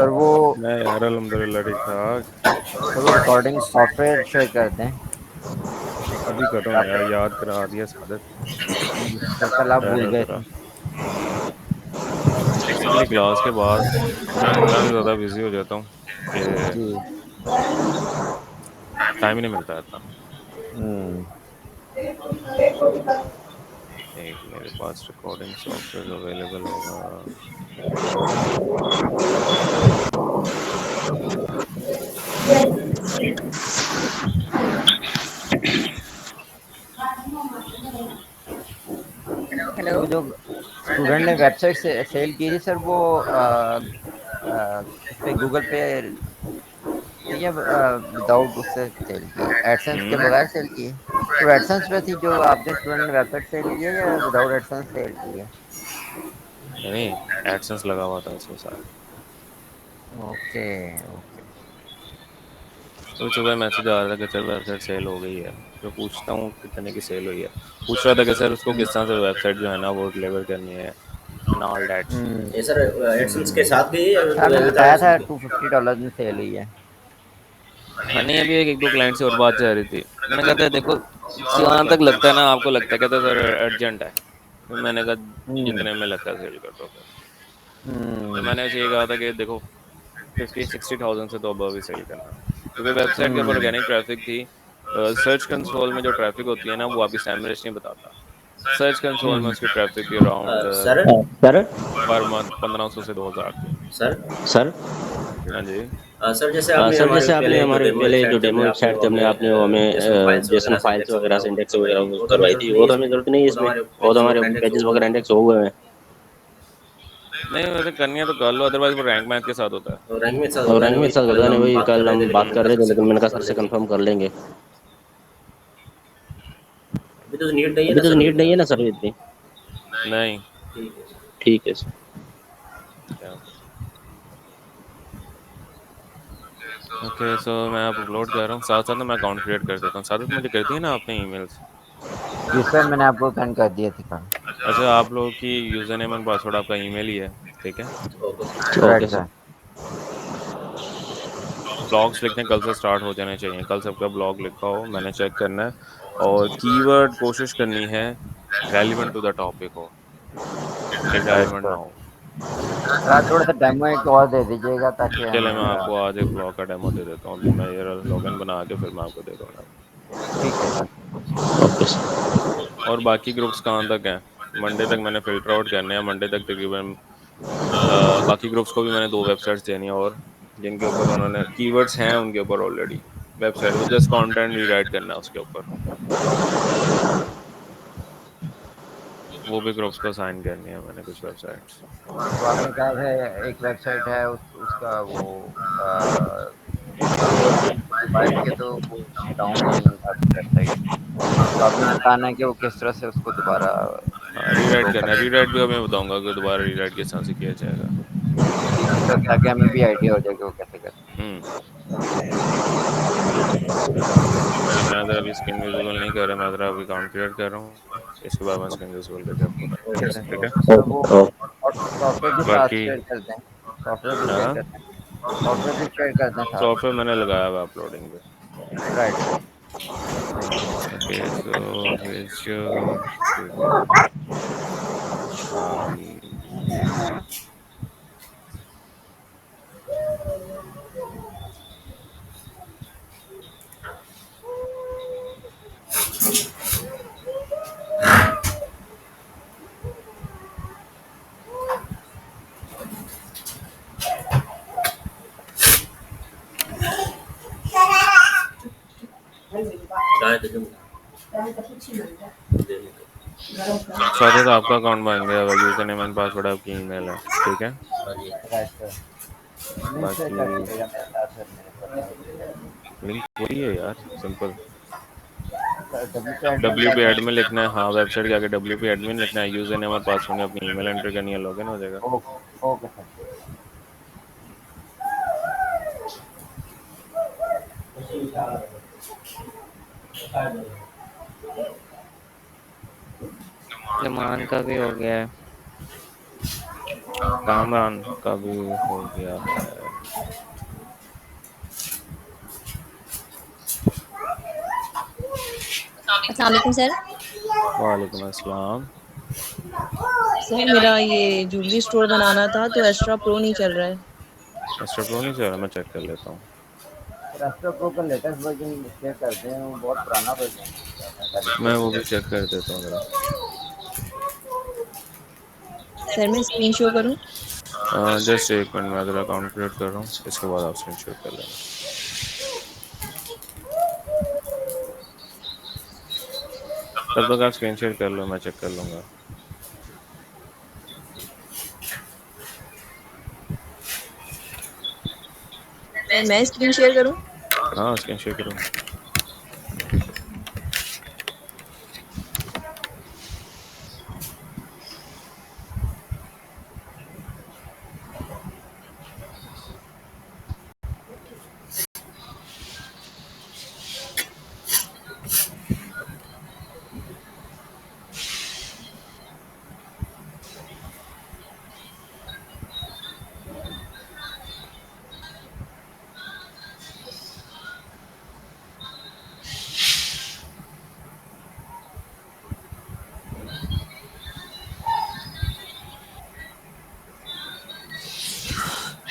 और वो मैं यार अल्हम्दुलिल्लाह ठीक ठाक। और वो रिकॉर्डिंग सॉफ्टवेयर शेयर कर दें। अभी करो ना यार, याद करा दिया सादत। तो कल आप भूल रहने गए जरा। थे। बेसिकली क्लास के बाद मैं इतना ज़्यादा बिजी हो जाता हूँ कि जी। टाइम ही नहीं मिलता है इतना। हम्म। एक मेरे पास रिकॉर्डिंग सॉफ्टवेयर अवेलेबल होगा। Sir hello. वो जो स्टूडेंट ने वेबसाइट से सेल की थी सर, वो इस पे गूगल पे थी या विदाउट उससे सेल की है, एडसेंस के बगैर सेल की है? तो एडसेंस पे थी जो आपने स्टूडेंट ने वेबसाइट सेल की है या विदाउट एडसेंस सेल की है? नहीं, एडसेंस लगा हुआ था उसके साथ। Okay okay. तो सुबह मैसेज आ रहा था कि सर वेबसाइट सेल हो गई है। तो पूछता हूँ कितने की सेल हुई है। पूछ रहा था कि सर उसको किस तरह से वेबसाइट जो है ना वो डिलीवर करनी है एंड ऑल दैट। हम्म। ये सर एडसेंस के साथ गई है या आपने विदाउट बताया था एडसेंस गई? $250 में सेल हुई है। हाँ नहीं, अभी एक दो क्लाइंट से और बात जा रही थी। मैंने कहा था देखो, जहाँ तक लगता है ना आपको लगता है, कहता सर अर्जेंट है। फिर मैंने कहा हम्म। जितने में लगता है सेल कर दो फिर। तो हम्म। मैंने उसे ये कहा था कि देखो 50-60 थाउजेंड से तो अबव ही सेल करना, क्योंकि वेबसाइट के ऊपर हम्म। ऑर्गेनिक ट्रैफिक थी। सर्च कंसोल में जो ट्रैफिक होती है ना वो आपकी सैमरेज नहीं बताता। सर्च कंसोल में हम्म। उसकी ट्रैफिक थी around sir sir per month 1500 से 2000 थी। सर सर हाँ जी। सर जैसे आपने सर हमारे जैसे आपने पहले जो हमारे डेमो पहले जो वेबसाइट थी डेमो हमने आपने वेबसाइट वो थी हमने आपने वो हमें जेसन हमें फाइल्स जेसन वगैरह से फाइल्स इंडेक्स वगैरह वगैरह से वो इंडेक्स करवाई वगैरह थी, वो तो हमें करवाई जरूरत थी, नहीं वो है तो हमें इसमें। जरूरत नहीं है वो तो इसमें। हमारे वो तो पेजेस हमारे वगैरह इंडेक्स हो पेजेस गए वगैरह हैं। इंडेक्स हो गए हैं। नहीं वैसे करनी है तो कर लो, अदरवाइज वो रैंक मैच के साथ होता है। तो रैंक में साथ और होता रैंक नहीं, में वही साथ कल होता नहीं, हम वही बात कर कल रहे थे, हम लेकिन बात मैंने कर कहा रहे सर थे से लेकिन मैंने कहा कंफर्म सर कर से लेंगे। कंफर्म कर लेंगे। अभी तो नीड नहीं है अभी ना तो सर नीड नहीं इतना। है ना सर इतनी। नहीं। ठीक है सर। ठीक है सर। क्या? ओके सो मैं आप अपलोड कर रहा हूँ, साथ साथ में मैं अकाउंट क्रिएट कर देता हूँ। साथ मुझे कर दिए ना आपने ईमेल्स? जी सर, मैंने आपको सेंड कर दिए थे कल। अच्छा, आप लोगों की यूज़र नेम एंड पासवर्ड आपका ईमेल ही है, ठीक है। Okay sir. Okay right sir. Sir. Blogs लिखने कल से स्टार्ट हो जाने चाहिए, कल सबका ब्लॉग लिखा हो, मैंने चेक करना है। और कीवर्ड कोशिश करनी है रेलिवेंट टू द टॉपिक हो, राइट इररेलेवेंट ना सर। हो। सर आप थोड़ा सा डेमो एक और दे दीजिएगा ताकि चले मैं हमें आपको आज एक ब्लॉग का डेमो दे देता हूँ। अभी मैं ये लॉगिन बना के फिर मैं आपको दे दूँगा। ठीक है सर। Okay sir. और बाकी ग्रुप्स कहाँ तक हैं? मंडे तक मैंने फ़िल्टर आउट करने हैं। मंडे तक तकरीबन बाकी ग्रुप्स को भी मैंने दो वेबसाइट्स देनी है, और जिनके ऊपर उन्होंने कीवर्ड्स हैं उनके ऊपर ऑलरेडी वेबसाइट, वो जस्ट कंटेंट रीराइट करना है उसके ऊपर। वो भी ग्रुप्स को साइन करनी है मैंने कुछ वेबसाइट्स। तो आपने कहा था एक वेबसाइट है उसका वो मोबाइल के तो वो डाउन नहीं होता वेबसाइट। तो आपने बताना है कि वो किस तरह से उसको दोबारा हाँ रीराइट ग्रो करना है, कर। रीराइट भी मैं बताऊंगा कि दोबारा रीराइट किस तरह से किया जाएगा। ठीक है सर, ताकि हमें भी आइडिया हो जाए कि वो कैसे करना चलो मैं ज़रा अभी स्क्रीन विजिबल नहीं कर रहा, मैं ज़रा अभी अकाउंट क्रिएट कर रहा हूँ, इसके बाद मैं स्क्रीन विजिबल करके आपको है। ठीक है भेजता सर। हूँ, ठीक है। सर वो सॉफ्टवेयर भी साथ बाकी शेयर कर दें। सॉफ्टवेयर भी शेयर हाँ, कर दें। सॉफ्टवेयर भी शेयर कर दें साथ। सॉफ्टवेयर मैंने लगाया हुआ अपलोडिंग पे। Right sir. Thank you. Okay so visual studio. चाय दे दूँ? दे दो। साथ ही आपका अकाउंट बन गया हुआ, यूज़र नेम एंड पासवर्ड आपकी ईमेल है, ठीक है। हाँ जी। Right sir. लिंक शेयर बाकी कर दीजिएगा मेरे साथ सर, मेरे पास हो जाएगा। लिंक वही है यार, सिंपल। सर डब्ल्यू पे एडमिन डब्ल्यू पे कैसे? एडमिन लिखना है, हाँ वेबसाइट के आगे डब्ल्यू पे एडमिन लिखना है, यूज़र नेम और पासवर्ड में अपनी ईमेल एंटर करनी है, लॉगिन हो जाएगा। Okay okay sir. जमान का भी हो गया है। कामरान का भी हो गया है। अस्सलाम वालेकुम सर। वालेकुम अस्सलाम। सर मेरा ये ज्वेलरी स्टोर बनाना था तो एस्ट्रा प्रो नहीं चल रहा है। एक्स्ट्रा प्रो नहीं चल रहा, मैं चेक कर लेता हूँ। रास्टर प्रो का लेटेस्ट वर्जन शेयर करते हैं, वो बहुत पुराना वर्जन है, ऐसा मैं रिक्वेस्ट वो भी किया। चेक कर देता हूँ ज़रा। सर मैं स्क्रीन शो करूं? जस्ट एक मिनट, मैं ज़रा अकाउंट क्रिएट कर रहा हूँ, इसके बाद आप स्क्रीनशॉट कर लेना। तब तक आप स्क्रीनशॉट कर लो, मैं चेक कर लूँगा। सर मैं स्क्रीन शेयर करूं? हाँ, स्क्रीनशॉट करो।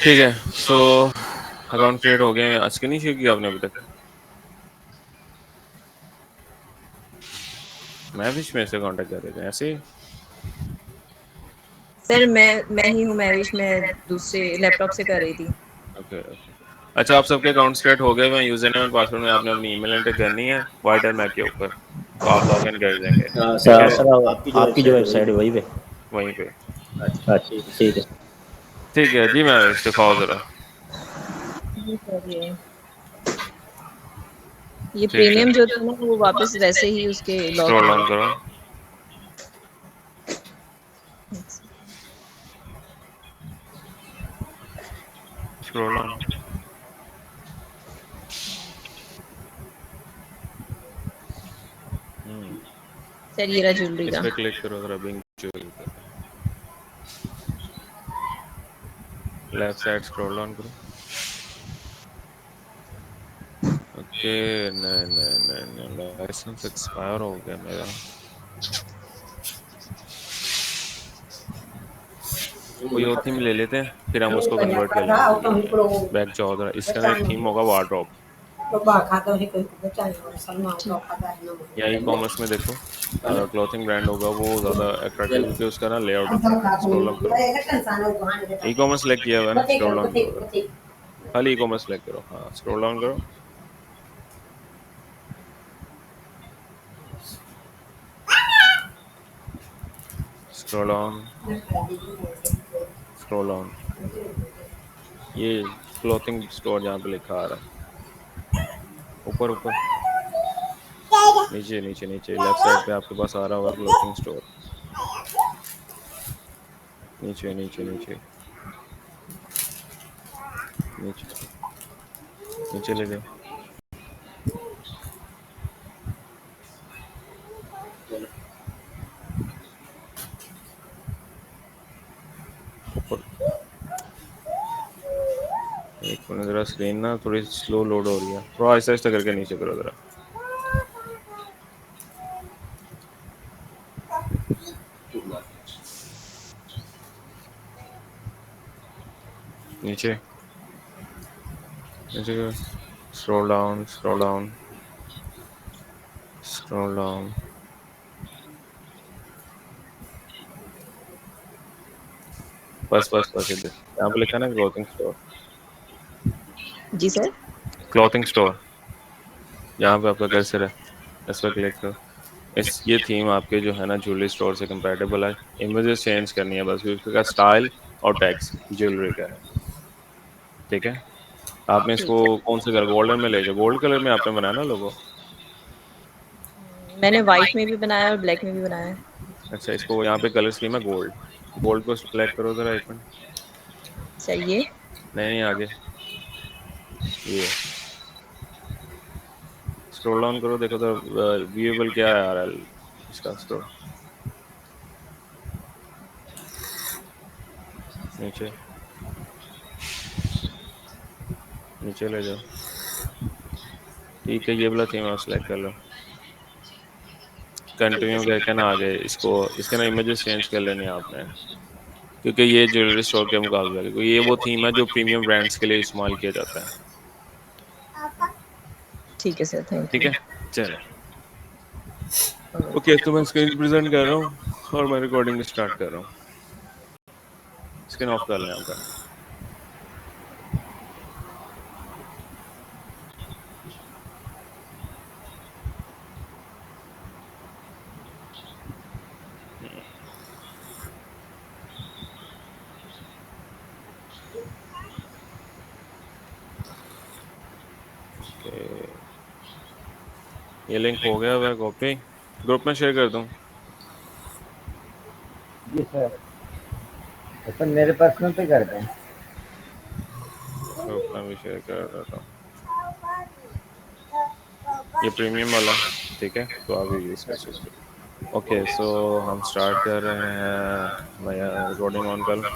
ठीक है, सो अकाउंट क्रिएट हो गए। आज के नहीं शेयर किया आपने अभी तक? मैं भी इसमें से कांटेक्ट कर रहे थे ऐसे ही। सर मैं ही हूं महविश, मैं दूसरे लैपटॉप से कर रही थी। Okay okay. अच्छा, आप सबके अकाउंट्स क्रिएट हो गए। मैं यूजर नेम और पासवर्ड में आपने अपनी ईमेल एंटर करनी है वाइटर मैक के ऊपर, तो आप लॉग इन कर देंगे। ठीक है, सर आपकी जो वेबसाइट है वही पे। वहीं पे। अच्छा ठीक है। ठीक है जी, मैं दिखाओ ज़रा। जी सर ये ठीक है, प्रीमियम जो था ना वो वापस वैसे ही उसके लॉक स्क्रॉल हो डाउन गए। करो, स्क्रॉल डाउन। सर ये रहा ज्वेलरी इस का। पे क्लिक करो ज़रा, बिंग ज्वेलरी पे। लेफ्ट साइड स्क्रॉल डाउन करो। ओके, नहीं नहीं नहीं नहीं, लाइसेंस एक्सपायर हो गया मेरा। कोई और थीम ले लेते हैं, फिर हम उसको कन्वर्ट कर लेंगे पीडीएफ में। बैक जाओ ज़रा, इसके अंदर एक थीम होगा वार्डरोब, या ई कॉमर्स में देखो, क्लॉथिंग ब्रांड होगा वो ज़्यादा अट्रैक्टिव, क्योंकि उसका ना लेआउट अच्छा है। स्क्रॉल डाउन करो, ई कॉमर्स सेलेक्ट किया हुआ है ना, स्क्रॉल डाउन करो ज़रा, खाली ई कॉमर्स सेलेक्ट करो। हाँ, स्क्रॉल डाउन करो, स्क्रॉल डाउन, स्क्रॉल डाउन। ये क्लॉथिंग स्टोर जहाँ पे लिखा आ रहा है, ऊपर ऊपर, नीचे नीचे नीचे लेफ्ट साइड पे आपके पास आ रहा होगा क्लॉथिंग स्टोर। नीचे नीचे नीचे नीचे नीचे ले जाओ, ऊपर। एक मिनट, ज़रा स्क्रीन ना थोड़ी स्लो लोड हो रही है, थोड़ा आहिस्ता आहिस्ता करके नीचे करो ज़रा। नीचे नीचे करो, scroll down, scroll down, scroll down. बस बस बस, इधर यहाँ पे लिखा है ना क्लॉथिंग स्टोर। जी सर। क्लॉथिंग स्टोर, यहाँ पे आपका कर्सर है, इस पर क्लिक करो। इस ये थीम आपके जो है ना ज्वेलरी स्टोर से कंपैटिबल है। इमेजेस चेंज करनी है बस, क्योंकि इसका स्टाइल और टैक्स ज्वेलरी का है। ठीक है, आपने इसको ठीक है। कौन से कलर, गोल्डन में ले जाओ, गोल्ड कलर में आपने बनाया ना लोगो। मैंने वाइट में भी बनाया और ब्लैक में भी बनाया है। अच्छा, इसको यहाँ पे कलर स्कीम है गोल्ड, गोल्ड को सिलेक्ट करो ज़रा, एक मिनट। चाहिए। नहीं नहीं, आगे ये स्क्रॉल डाउन करो, देखो तो व्यूएबल क्या आ रहा है इसका स्टोर। नीचे नीचे ले जाओ। ठीक है, ये वाला थीम आप सेलेक्ट कर लो। कंटिन्यू करके ना आगे इसको, इसके ना इमेजेस चेंज कर लेने हैं आपने, क्योंकि ये ज्वेलरी स्टोर के मुकाबले, क्योंकि ये वो थीम है जो प्रीमियम ब्रांड्स के लिए इस्तेमाल किया जाता है। ठीक है सर, थैंक ठीक यू। है, चले। ओके, तो मैं स्क्रीन प्रेजेंट कर रहा हूँ और मैं रिकॉर्डिंग स्टार्ट कर रहा हूँ। स्क्रीन ऑफ कर लें आपका। ओके, ये लिंक हो गया हुआ कॉपी, ग्रुप में शेयर कर दूँ? जी सर, तो मेरे पर्सनल पे कर दें। ग्रुप में भी शेयर कर देता हूँ। ये प्रीमियम वाला, ठीक है, तो आप ये यूज़ कर सकते हो। ओके, सो हम स्टार्ट कर रहे हैं। मैं रिकॉर्डिंग ऑन कर लूँ?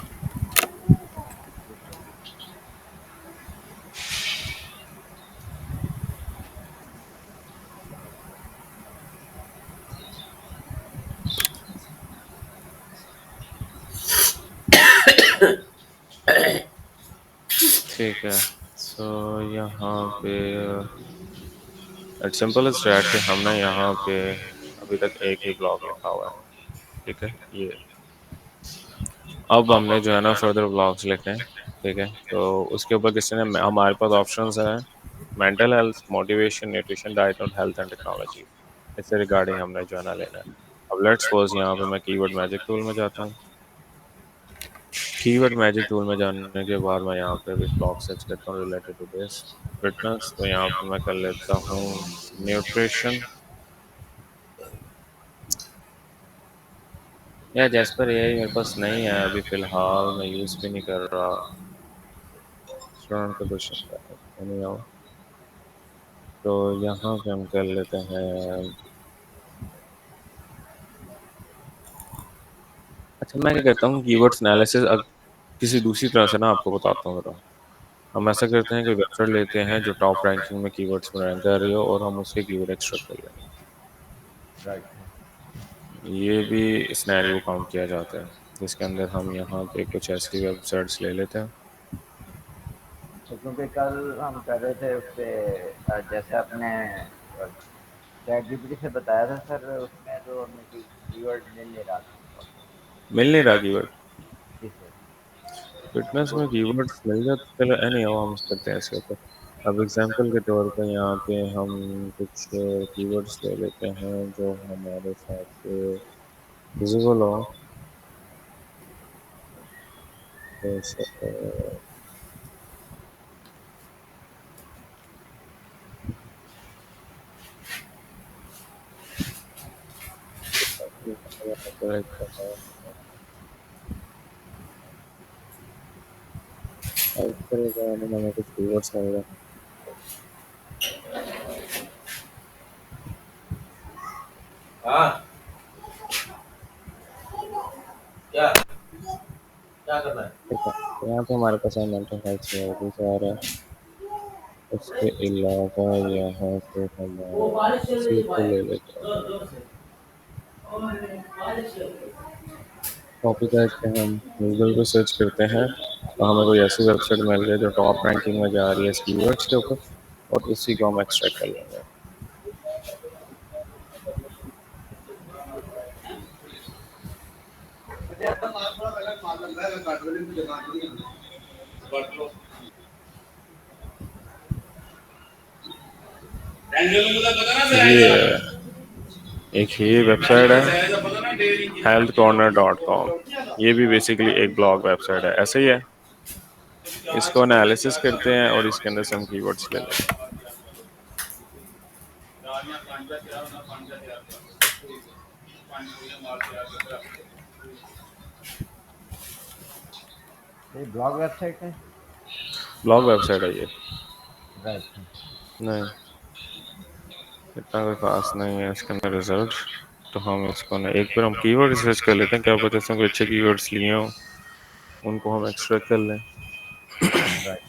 ठीक है, सो यहाँ पे इट्स सिंपल इज दैट कि हमने यहाँ पे अभी तक एक ही ब्लॉक लिखा हुआ है, ठीक है। ये अब हमने जो है ना फर्दर ब्लॉग्स लिखे हैं, ठीक है। तो उसके ऊपर किसी ने, हमारे पास ऑप्शंस हैं mental health, motivation, nutrition, diet और हेल्थ एंड टेक्नोलॉजी। इससे रिगार्डिंग हमने जो है ना लेना है। अब लेट्स सपोज यहाँ पे मैं कीवर्ड मैजिक टूल में जाता हूँ। कीवर्ड मैजिक टूल में जाने के बाद मैं यहाँ पे भी ब्लॉग सर्च करता हूँ रिलेटेड टू दिस फिटनेस। तो यहाँ पे मैं कर लेता हूँ न्यूट्रिशन। या जैस्पर एआई मेरे पास नहीं है अभी फ़िलहाल, मैं यूज़ भी नहीं कर रहा। स्टूडेंट का क्वेश्चन नहीं आओ, तो यहाँ पे हम कर लेते हैं। अच्छा, मैं क्या करता हूँ, कीवर्ड्स एनालिसिस किसी दूसरी तरह से ना आपको बताता हूँ ज़रा। हम ऐसा करते हैं कि वेबसाइट लेते हैं जो टॉप रैंकिंग में कीवर्ड्स में रैंक कर रही हो, और हम उसके कीवर्ड एक्सट्रैक्ट कर लेंगे। राइट है। ये भी सिनेरियो काउंट किया जाता है, जिसके अंदर हम यहाँ पे कुछ ऐसी वेबसाइट्स ले लेते हैं। तो क्योंकि कल हम कर रहे थे उस पर, जैसे आपने चैट जीपीटी से बताया था सर, उसमें तो हमें कीवर्ड मिल नहीं रहा था। मिल नहीं रहा कीवर्ड? जी सर। फिटनेस में कीवर्ड्स मिल जाते, चलो एनी हाउ हम करते हैं इसके ऊपर। अब एग्जांपल के तौर पे यहाँ पे हम कुछ कीवर्ड्स ले लेते हैं जो हमारे साथ विजिबल हो। जैसे इस तरह का हमें कुछ कीवर्ड्स आएगा। हाँ, क्या क्या करना है? ठीक है, तो यहाँ पे हमारे पास मेंटल हेल्थ से आ रहा है। उसके अलावा यहाँ पे हम वो बारिश चल रही किसी है को भाई, ले लेते हैं। जोर जोर से। और बारिश चल रही है। कॉपी करके हम गूगल पे सर्च करते हैं, तो हमें कोई ऐसी वेबसाइट मिल जाए जो टॉप रैंकिंग में जा रही है इस कीवर्ड्स के ऊपर, और उसी को हम एक्सट्रैक्ट कर लेंगे। ये एक ही वेबसाइट है healthcorner.com। ये भी बेसिकली एक ब्लॉग वेबसाइट है, ऐसे ही है। इसको एनालिसिस करते हैं और इसके अंदर से हम कीवर्ड्स ले लेते हैं। ये ब्लॉग वेबसाइट है। ब्लॉग वेबसाइट है ये। राइट है। नहीं, इतना कोई खास नहीं है इसके अंदर रिजल्ट। तो हम इसको ना एक बार हम कीवर्ड रिसर्च कर लेते हैं, क्या पता इसमें कोई अच्छे कीवर्ड्स लिए हों। उनको हम एक्सट्रैक्ट कर लें। राइट।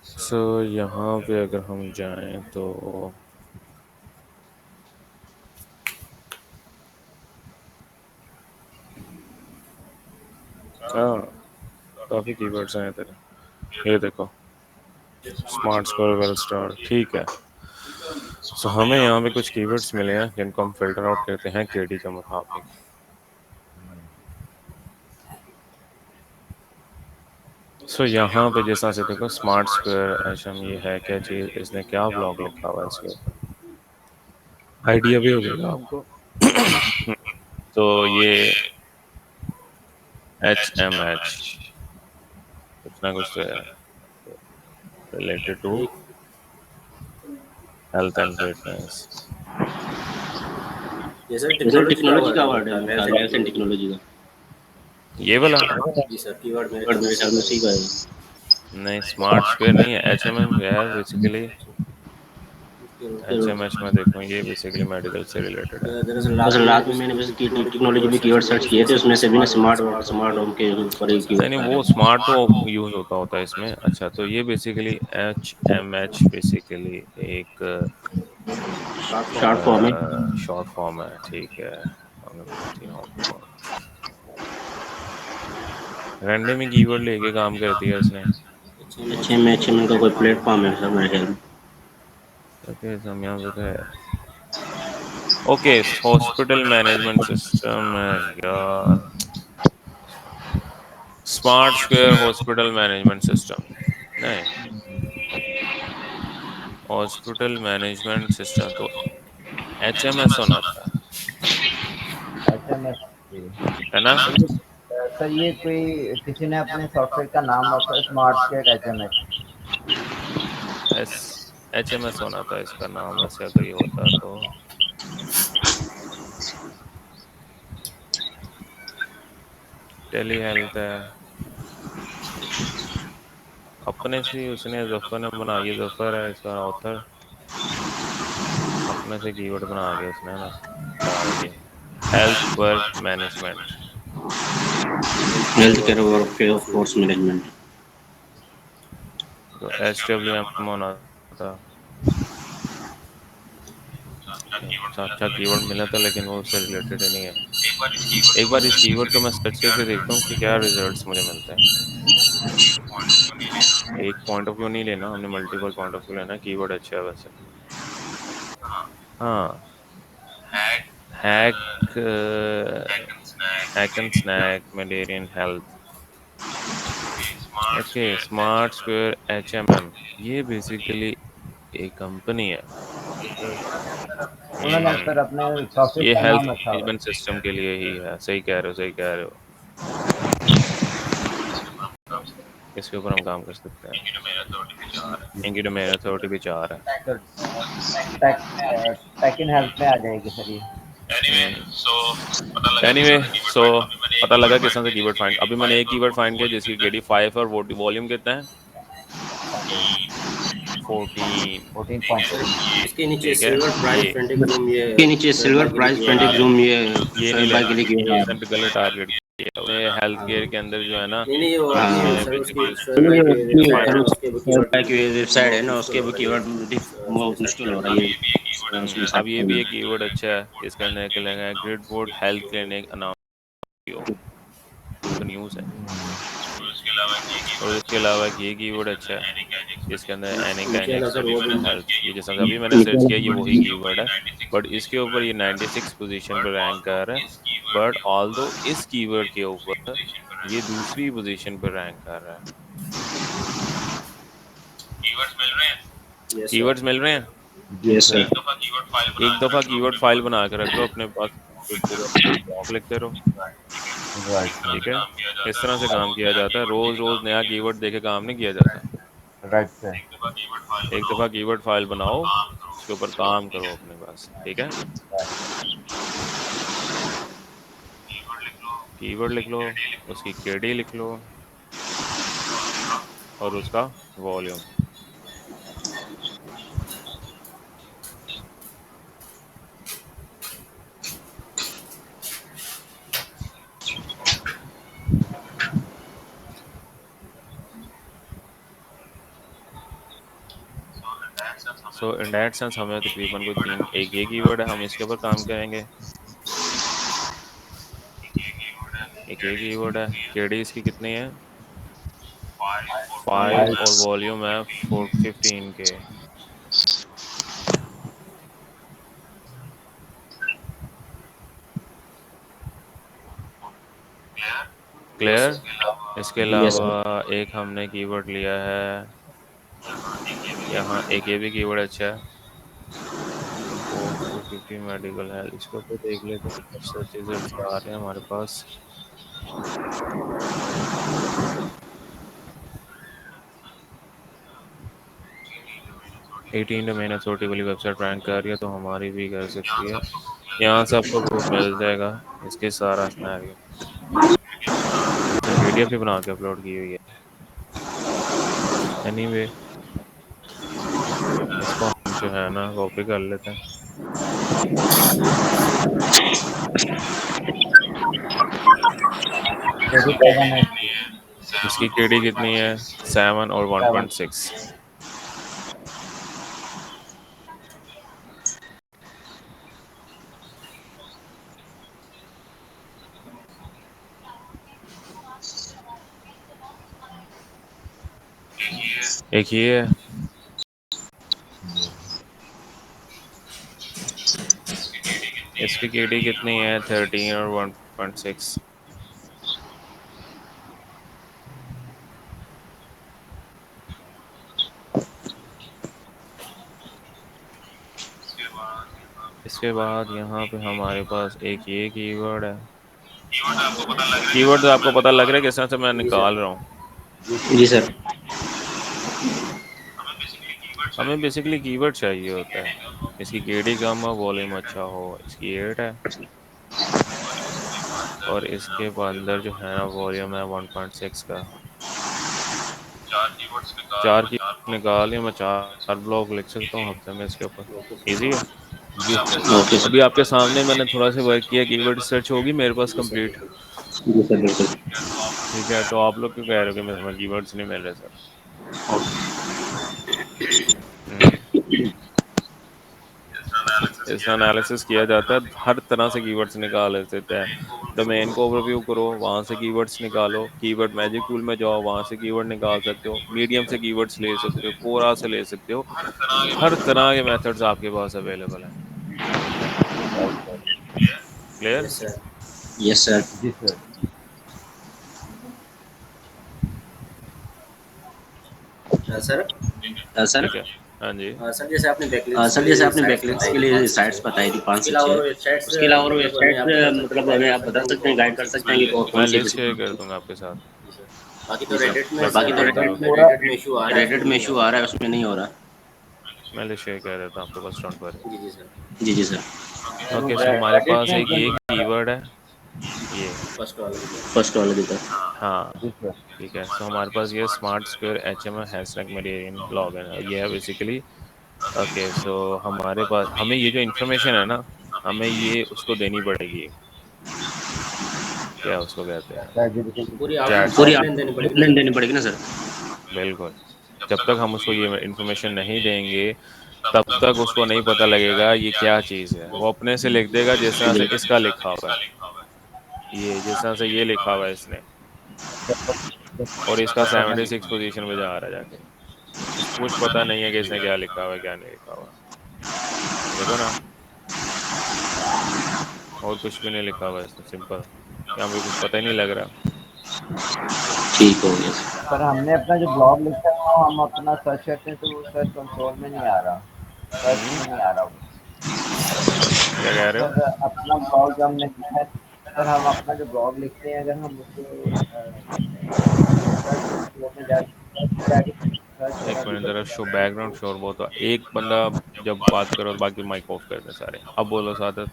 सो यहाँ पे अगर हम जाएं तो हाँ, काफ़ी कीवर्ड्स हैं इधर। ये देखो, स्मार्ट स्कोर, वेल स्टार, ठीक है। सो हमें यहाँ पे कुछ कीवर्ड्स मिले हैं जिनको हम फिल्टर आउट करते हैं केडी के मुताबिक। सो यहाँ पे जैसा से देखो, स्मार्ट स्क्वायर एचएम, ये है क्या चीज़, इसने क्या ब्लॉग लिखा हुआ है इसके ऊपर, आइडिया भी हो जाएगा आपको। तो ये HMH कुछ ना कुछ तो है, related to health and fitness. ये सर ये सर टेक्नोलॉजी का टेक्नोलॉजी का वर्ड है वर्ड मेरे है ख्याल मेरे हेल्थ ख्याल, and health and technology. Technology का। ये वाला जी सर कीवर्ड मेरे वर्ड ख्याल मेरे में ख्याल में सही सही है। है। नहीं, स्मार्ट स्क्वायर नहीं है, HMM है बेसिकली। HMH में देखो, ये बेसिकली मेडिकल से रिलेटेड है। दरअसल बस रात में रात मैंने में बस मैंने बस टेक्नोलॉजी पे टेक्नोलॉजी कीवर्ड पे सर्च कीवर्ड किए थे, सर्च उसमें किए थे, से भी उसमें से भी ना स्मार्ट होम के ऊपर एक कीवर्ड नहीं, था। वो स्मार्ट हो यूज होता है इसमें। अच्छा, तो ये बेसिकली HMH बेसिकली एक शॉर्ट फॉर्म शॉर्ट फॉर्म है। शॉर्ट फॉर्म है, ठीक है। होम्योपैथी हार्मोन रैंडम कीवर्ड लेके काम करती है इसने। है। अच्छे में HML का कोई प्लेटफॉर्म है सर मेरे ख्याल में। ओके, हम यहाँ पे तो है। ओके, हॉस्पिटल मैनेजमेंट सिस्टम है यार, smart square hospital management system, नहीं, हॉस्पिटल मैनेजमेंट सिस्टम तो HMS होना था, HMS। है ना? सर ये सर ये कोई किसी ने अपने सॉफ्टवेयर का नाम रखा है smart state HMS। S HMS होना था इसका नाम, वैसे अगर ये होता तो। टेली हेल्थ है, अपने से उसने जफर ने बना, ये जफर है इसका ऑथर, अपने से कीवर्ड बना के उसने ना डाल दिए। Health work management, health care workforce management. तो HWM होना था। अच्छा कीवर्ड मिला था, लेकिन वो उससे रिलेटेड ही नहीं है। एक बार इस कीवर्ड को मैं सर्च करके देखता हूँ कि क्या रिजल्ट्स मुझे मिलते हैं। एक पॉइंट ऑफ व्यू नहीं लेना हमने, मल्टीपल पॉइंट ऑफ व्यू लेना। कीवर्ड अच्छा है वैसे। हाँ, hack hack and snack Mediterranean health. Okay, smart square HMM, ये बेसिकली एक कंपनी है। उन्होंने सर अपने सॉफ्टवेयर ये का हेल्थ नाम रखा हुआ मैनेजमेंट सिस्टम के लिए ही है। सही कह रहे हो, सही कह रहे हो। इसके ऊपर हम काम कर सकते हैं। इंगिडोमेर अथॉरिटी भी 4 है। है सर। टेक इन हेल्थ में आ जाएगी सर ये। एनीवे, सो पता लगा किस तरह से कीवर्ड फाइंड। अभी मैंने एक कीवर्ड फाइंड किया जिसकी केडी 5 और वॉल्यूम कितना है, 14। 14.3। इसके नीचे ठीक है, सिल्वर प्राइस ये पेंटिक जूम ये के नीचे शोएब सिल्वर भाई के लिए प्राइस कीवर्ड आ पेंटिक रहा है। जूम, ये ये नहीं शोएब भाई लेना, के लिए ये कीवर्ड। इसने गलत टारगेट किया। उसने हेल्थ केयर के अंदर जो है ना, नहीं नहीं, वो अपनी उसने सर उसकी बेसिकली शोएब भाई की वेबसाइट है सर ना, उसके भी शोएब कीवर्ड भाई की वेबसाइट है बहुत ना, मुश्किल उसके हो भी रहा है ये कीवर्ड उसमें बहुत सर्च मुश्किल हो करना। रहा है ये उसमें अब सर्च ये भी करना। एक कीवर्ड अच्छा है। इसके अंदर क्या grid board health clinic announce, ये तो न्यूज़ है। और उसके अलावा एक ये कीवर्ड अच्छा है, इसके अंदर नीचे वाला एनिकाइनेक्स सर वो भी मेडिसिन हेल्थ, ये जैसा कि अभी मैंने सर्च किया ये वही कीवर्ड है। बट इसके ऊपर ये 96 पोजीशन पर रैंक कर रहा है। बट ऑल्दो इस कीवर्ड के ऊपर ये दूसरी पोजीशन पर रैंक कर रहा है। Yes sir. कीवर्ड्स मिल रहे हैं। जी यस सर। सर। एक दफ़ा कीवर्ड फाइल बना के रख लो अपने पास, फिर पूरा जॉब लिखते रहो। Right sir. ठीक है, इस तरह से काम किया जाता है। रोज़ रोज़ नया कीवर्ड देके काम नहीं किया जाता। Right sir. एक दफ़ा कीवर्ड फाइल बनाओ, उसके ऊपर काम करो अपने पास। ठीक है, कीवर्ड लिख लो, उसकी केडी लिख लो और उसका volume. So in that sense हमें तकरीबन कोई तीन, एक ये कीवर्ड है, हम इसके ऊपर काम करेंगे। एक ये कीवर्ड है, केडी इसकी कितनी है 5 और वॉल्यूम है 15 के। क्लियर। इसके यस सर। अलावा एक हमने कीवर्ड लिया है यहाँ, एक ये भी कीवर्ड अच्छा है, 4 to 50 मेडिकल है। इसको तो देख लेते हैं, सर्च रिजल्ट आ रहे हैं हमारे पास। एटीन महीने छोटी वाली वेबसाइट रैंक कर रही है, तो हमारी भी कर सकती है। यहाँ से आपको प्रूफ मिल जाएगा इसके सारा सिनेरियो। इसने पीडीएफ भी बना के अपलोड की हुई है। एनीवे इसको हम जो है ना कॉपी कर लेते हैं। केडी 7 है इसकी। इसकी केडी कितनी है 7 और 7। 1.6। एक ये है, इसकी केडी कितनी है 13 और 1.6। इसके बाद यहाँ पे हमारे पास एक ये कीवर्ड है। कीवर्ड तो आपको पता लग रहा है किस तरह से मैं जी सर। निकाल रहा हूँ। जी सर। हमें बेसिकली कीवर्ड चाहिए होता है। इसकी केडी कम हो, वॉल्यूम अच्छा हो, इसकी 8 है, और इसके अंदर जो है ना वॉल्यूम है 1.6 का। चार की निकाल के मैं 4 ब्लॉक लिख सकता हूँ हफ्ते में इसके ऊपर। इजी है। जी सर। ओके अभी सर। आपके सामने मैंने थोड़ा सा वर्क किया, कीवर्ड सर्च होगी मेरे पास जी सर कंप्लीट। बिल्कुल। जी सर बिल्कुल। ठीक है, तो आप लोग क्यों कह रहे हो कि मेरे कीवर्ड्स नहीं मिल रहे सर? हम्म इसका एनालिसिस किया जाता है, हर तरह से कीवर्ड्स निकाल देते हैं। डोमेन को ओवरव्यू करो, वहाँ से कीवर्ड्स निकालो, कीवर्ड मैजिक टूल में जाओ, वहाँ से कीवर्ड निकाल सकते हो, मीडियम से कीवर्ड्स ले सकते हो, कोरा से ले सकते हो। हर तरह के मेथड्स आपके पास अवेलेबल हैं। Clear. Yes sir. Yes sir. जी सर। सर। सर। ठीक है। हाँ जी। सर जैसे आपने बैकलिंक्स के सर जैसे लिए आपने साइट्स बैकलिंक्स बताई के थी लिए 5 से साइट्स 6, बताई थी 5 उसके से अलावा 6, और वेबसाइट्स उसके अलावा और मतलब हमें आप बता वेबसाइट सकते हैं, मतलब गाइड हमें कर आप सकते बता हैं कि सकते हैं, गाइड कर कौन सी सकते हैं कि चाहिए। कौन मैं सी लिस्ट शेयर कर जी दूंगा आपके साथ। सर बाकी तो सर। रेडिट में जब बाकी सर तो अपलोड रेडिट करोगे। रेडिट में इशू आ रहा है, रेडिट उसमें में नहीं हो इशू रहा। आ रहा है, उसमें नहीं हो रहा। मैं लिस्ट शेयर कर देता हूँ आपके पास, डोंट वरी। जी जी सर। जी जी सर। ओके, सो हमारे रेडिट पास में एक ये कीवर्ड है, ये। फर्स्ट वाला भी है। फर्स्ट वाला देता। हाँ जी सर। ठीक है, सो हमारे पास ये smart square H M hashtag median login है, ये है बेसिकली। ओके, सो हमारे पास हमें ये जो इन्फॉर्मेशन है ना, हमें ये उसको देनी पड़ेगी, क्या उसको कहते हैं, चैट जीपीटी पूरी को। चैट पूरी आउटलाइन देनी पड़ेगी ना आउटलाइन सर। देनी पड़ेगी ना सर। बिल्कुल। जब तक हम उसको ये इन्फॉर्मेशन नहीं देंगे, तब तक उसको नहीं पता लगेगा ये क्या चीज़ है। वो अपने से लिख देगा जिस तरह से इसका लिखा हुआ है, ये जिस तरह से ये लिखा हुआ है इसने, और इसका 76 पोजीशन पे जा रहा है जाके। इसको कुछ पता नहीं है कि इसने क्या लिखा हुआ है क्या नहीं लिखा हुआ। देखो ना, और कुछ भी नहीं लिखा हुआ है इसने, सिंपल। यहाँ पे कुछ पता ही नहीं लग रहा। ठीक हो गया सर। सर हमने अपना जो ब्लॉग लिखा है वो हम अपना सर्च करते हैं तो वो सर्च कंसोल में नहीं आ रहा, सर्च में नहीं आ रहा वो। क्या कह रहे हो? सर अपना ब्लॉग जो हमने लिखा है, सर हम अपना जो ब्लॉग लिखते हैं अगर हम उसको सर्च कंसोल में जाके सर्च एक करना भी मिनट कर जरा, सकते शो हैं। बैकग्राउंड शोर बहुत है। एक बंदा जब बात करो तो बाकी माइक ऑफ कर दें सारे। अब बोलो सादत।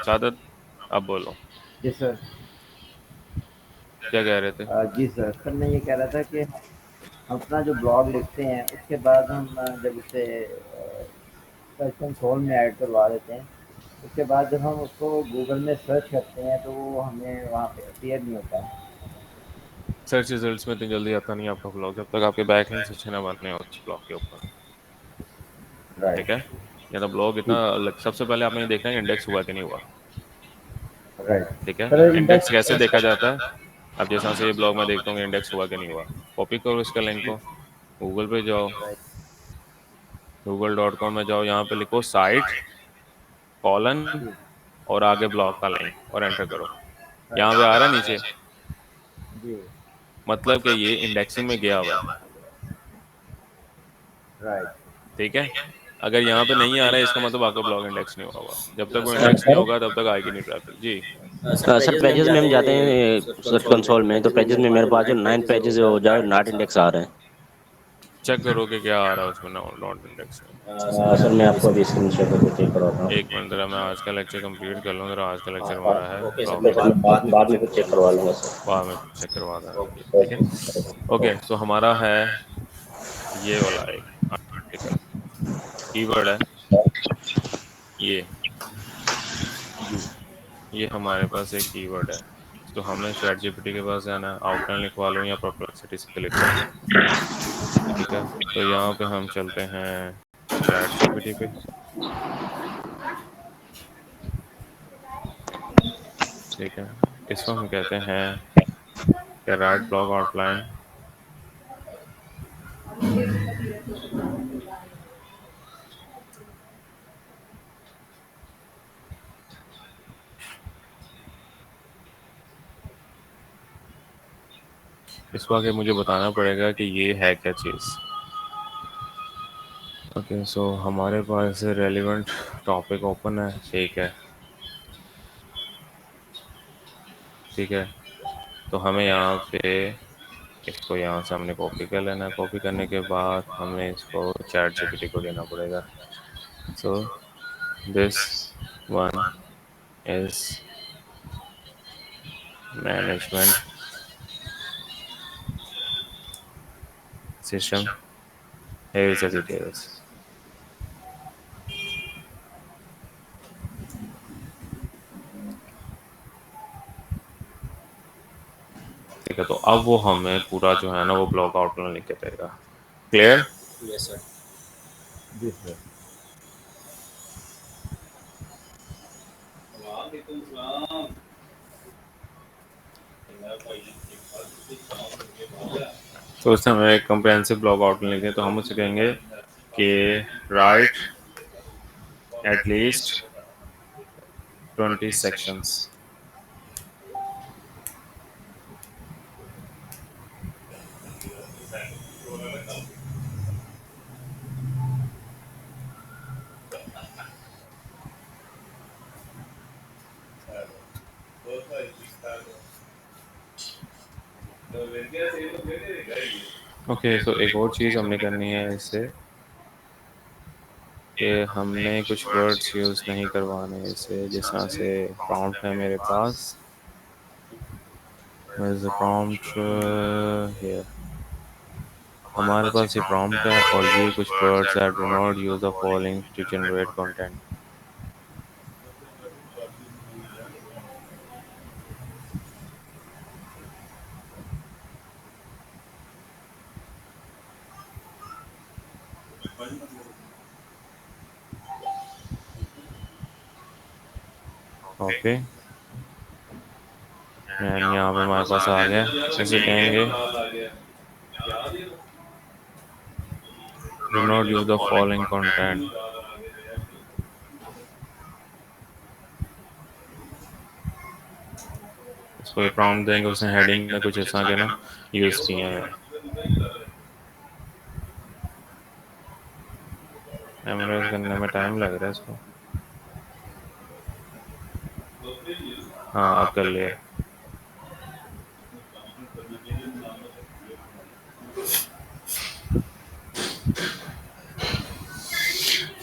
सादत, अब बोलो। जी सर। क्या कह रहे थे? जी सर, सर मैं ये कह रहा था कि हम अपना जो ब्लॉग लिखते हैं उसके बाद हम जब उसे सर्च कंसोल में ऐड करवा देते हैं, उसके बाद जब हम उसको गूगल में सर्च करते हैं तो वो हमें वहाँ पे अपीयर नहीं होता है। सर्च रिजल्ट्स में इतनी जल्दी आता नहीं आपका ब्लॉग जब तक आपके बैकलिंक्स अच्छे ना बनने हो उस ब्लॉग के ऊपर, ठीक राइट। है। या तो ब्लॉग इतना सबसे पहले आपने ये देखना है इंडेक्स हुआ कि नहीं हुआ, राइट ठीक है। सर, इंडेक्स इंडेक्स कैसे देखा जाता है? अब जैसा से ये ब्लॉग में देखता हूँ इंडेक्स हुआ कि नहीं हुआ, कॉपी करो इसका लिंक को, गूगल पे जाओ, google.com में जाओ, यहाँ पे लिखो साइट कॉलन और आगे ब्लॉग का लिंक और एंटर करो। यहाँ पे आ रहा है नीचे, जी। मतलब कि ये इंडेक्सिंग में गया हुआ है, राइट। ठीक है। अगर यहाँ पे नहीं आ रहा है इसका मतलब आपका ब्लॉग इंडेक्स नहीं हुआ हुआ, जब तक वो सर इंडेक्स नहीं होगा तब तक आएगी नहीं ट्रैफिक जी। सर पेजेस में हम पेजेस में हम जाते जाते हैं हैं सर्च सर्च कंसोल में, कंसोल तो में, तो पेजेस में पेजेस मेरे में पास मेरे जो पास जो 9 9 पेजेस पेजेस जो जो नॉट नॉट इंडेक्स आ इंडेक्स रहे आ रहे हैं। चेक करो कि क्या आ रहा है उसमें, नॉट इंडेक्स में। हैं। सर मैं सर आपको मैं अभी आपको अभी स्क्रीन शेयर करके चेक करवाता हूँ। एक मिनट जरा, मैं आज का लेक्चर कंप्लीट कर लूँ जरा। आज का लेक्चर हाँ, हमारा है ओके सर, मैं ब्लॉगिंग, बाद में बाद फिर में चेक फिर करवा चेक लूँगा करवा सर। लूँगा सर। बाद में चेक करवा देना, ओके। ठीक है। ओके, सो हमारा है ये वाला एक आर्टिकल, कीवर्ड है ये ये हमारे पास एक कीवर्ड है। तो हमें चैट जीपीटी के पास जाना है, आउटलाइन लिखवा लो या परप्लेक्सिटी से लिखवा लो, ठीक है। तो यहाँ पे हम चलते हैं चैट जीपीटी पे, ठीक है। इसको हम कहते हैं कि राइट ब्लॉग आउटलाइन, इसको आगे मुझे बताना पड़ेगा कि ये है क्या चीज़। ओके, सो हमारे पास रेलिवेंट टॉपिक ओपन है, ठीक है, ठीक है। तो हमें यहाँ पे इसको यहाँ से हमने कॉपी कर लेना है, कॉपी करने के बाद हमें इसको चैट जीपीटी को देना पड़ेगा। So this one is management system, here is the details, ठीक है। तो अब वो हमें पूरा जो है ना वो ब्लॉग आउटलाइन लिख के देगा। क्लियर? Yes sir. जी सर। तो उससे हमें एक कंप्रेहेंसिव ब्लॉग आउटलाइन लिखे, तो हम उससे कहेंगे कि right at least 20 sections, okay. तो एक और चीज़ हमने करनी है इससे कि हमने कुछ वर्ड्स यूज़ नहीं करवाने इससे, जिस तरह से प्रॉम्प्ट है मेरे पास, where is the prompt here, हमारे पास ये प्रॉम्प्ट है और ये कुछ वर्ड्स है, do not use the following to generate content. Okay, and यहाँ पे हमारे पास आ गया, इसे कहेंगे do not use the following content. इसको प्रॉम्प्ट देंगे, उसने हेडिंग में कुछ ऐसा के ना यूज़ किए हैं। मेमोराइज करने में टाइम लग रहा है इसको। हाँ, अब कर लिया।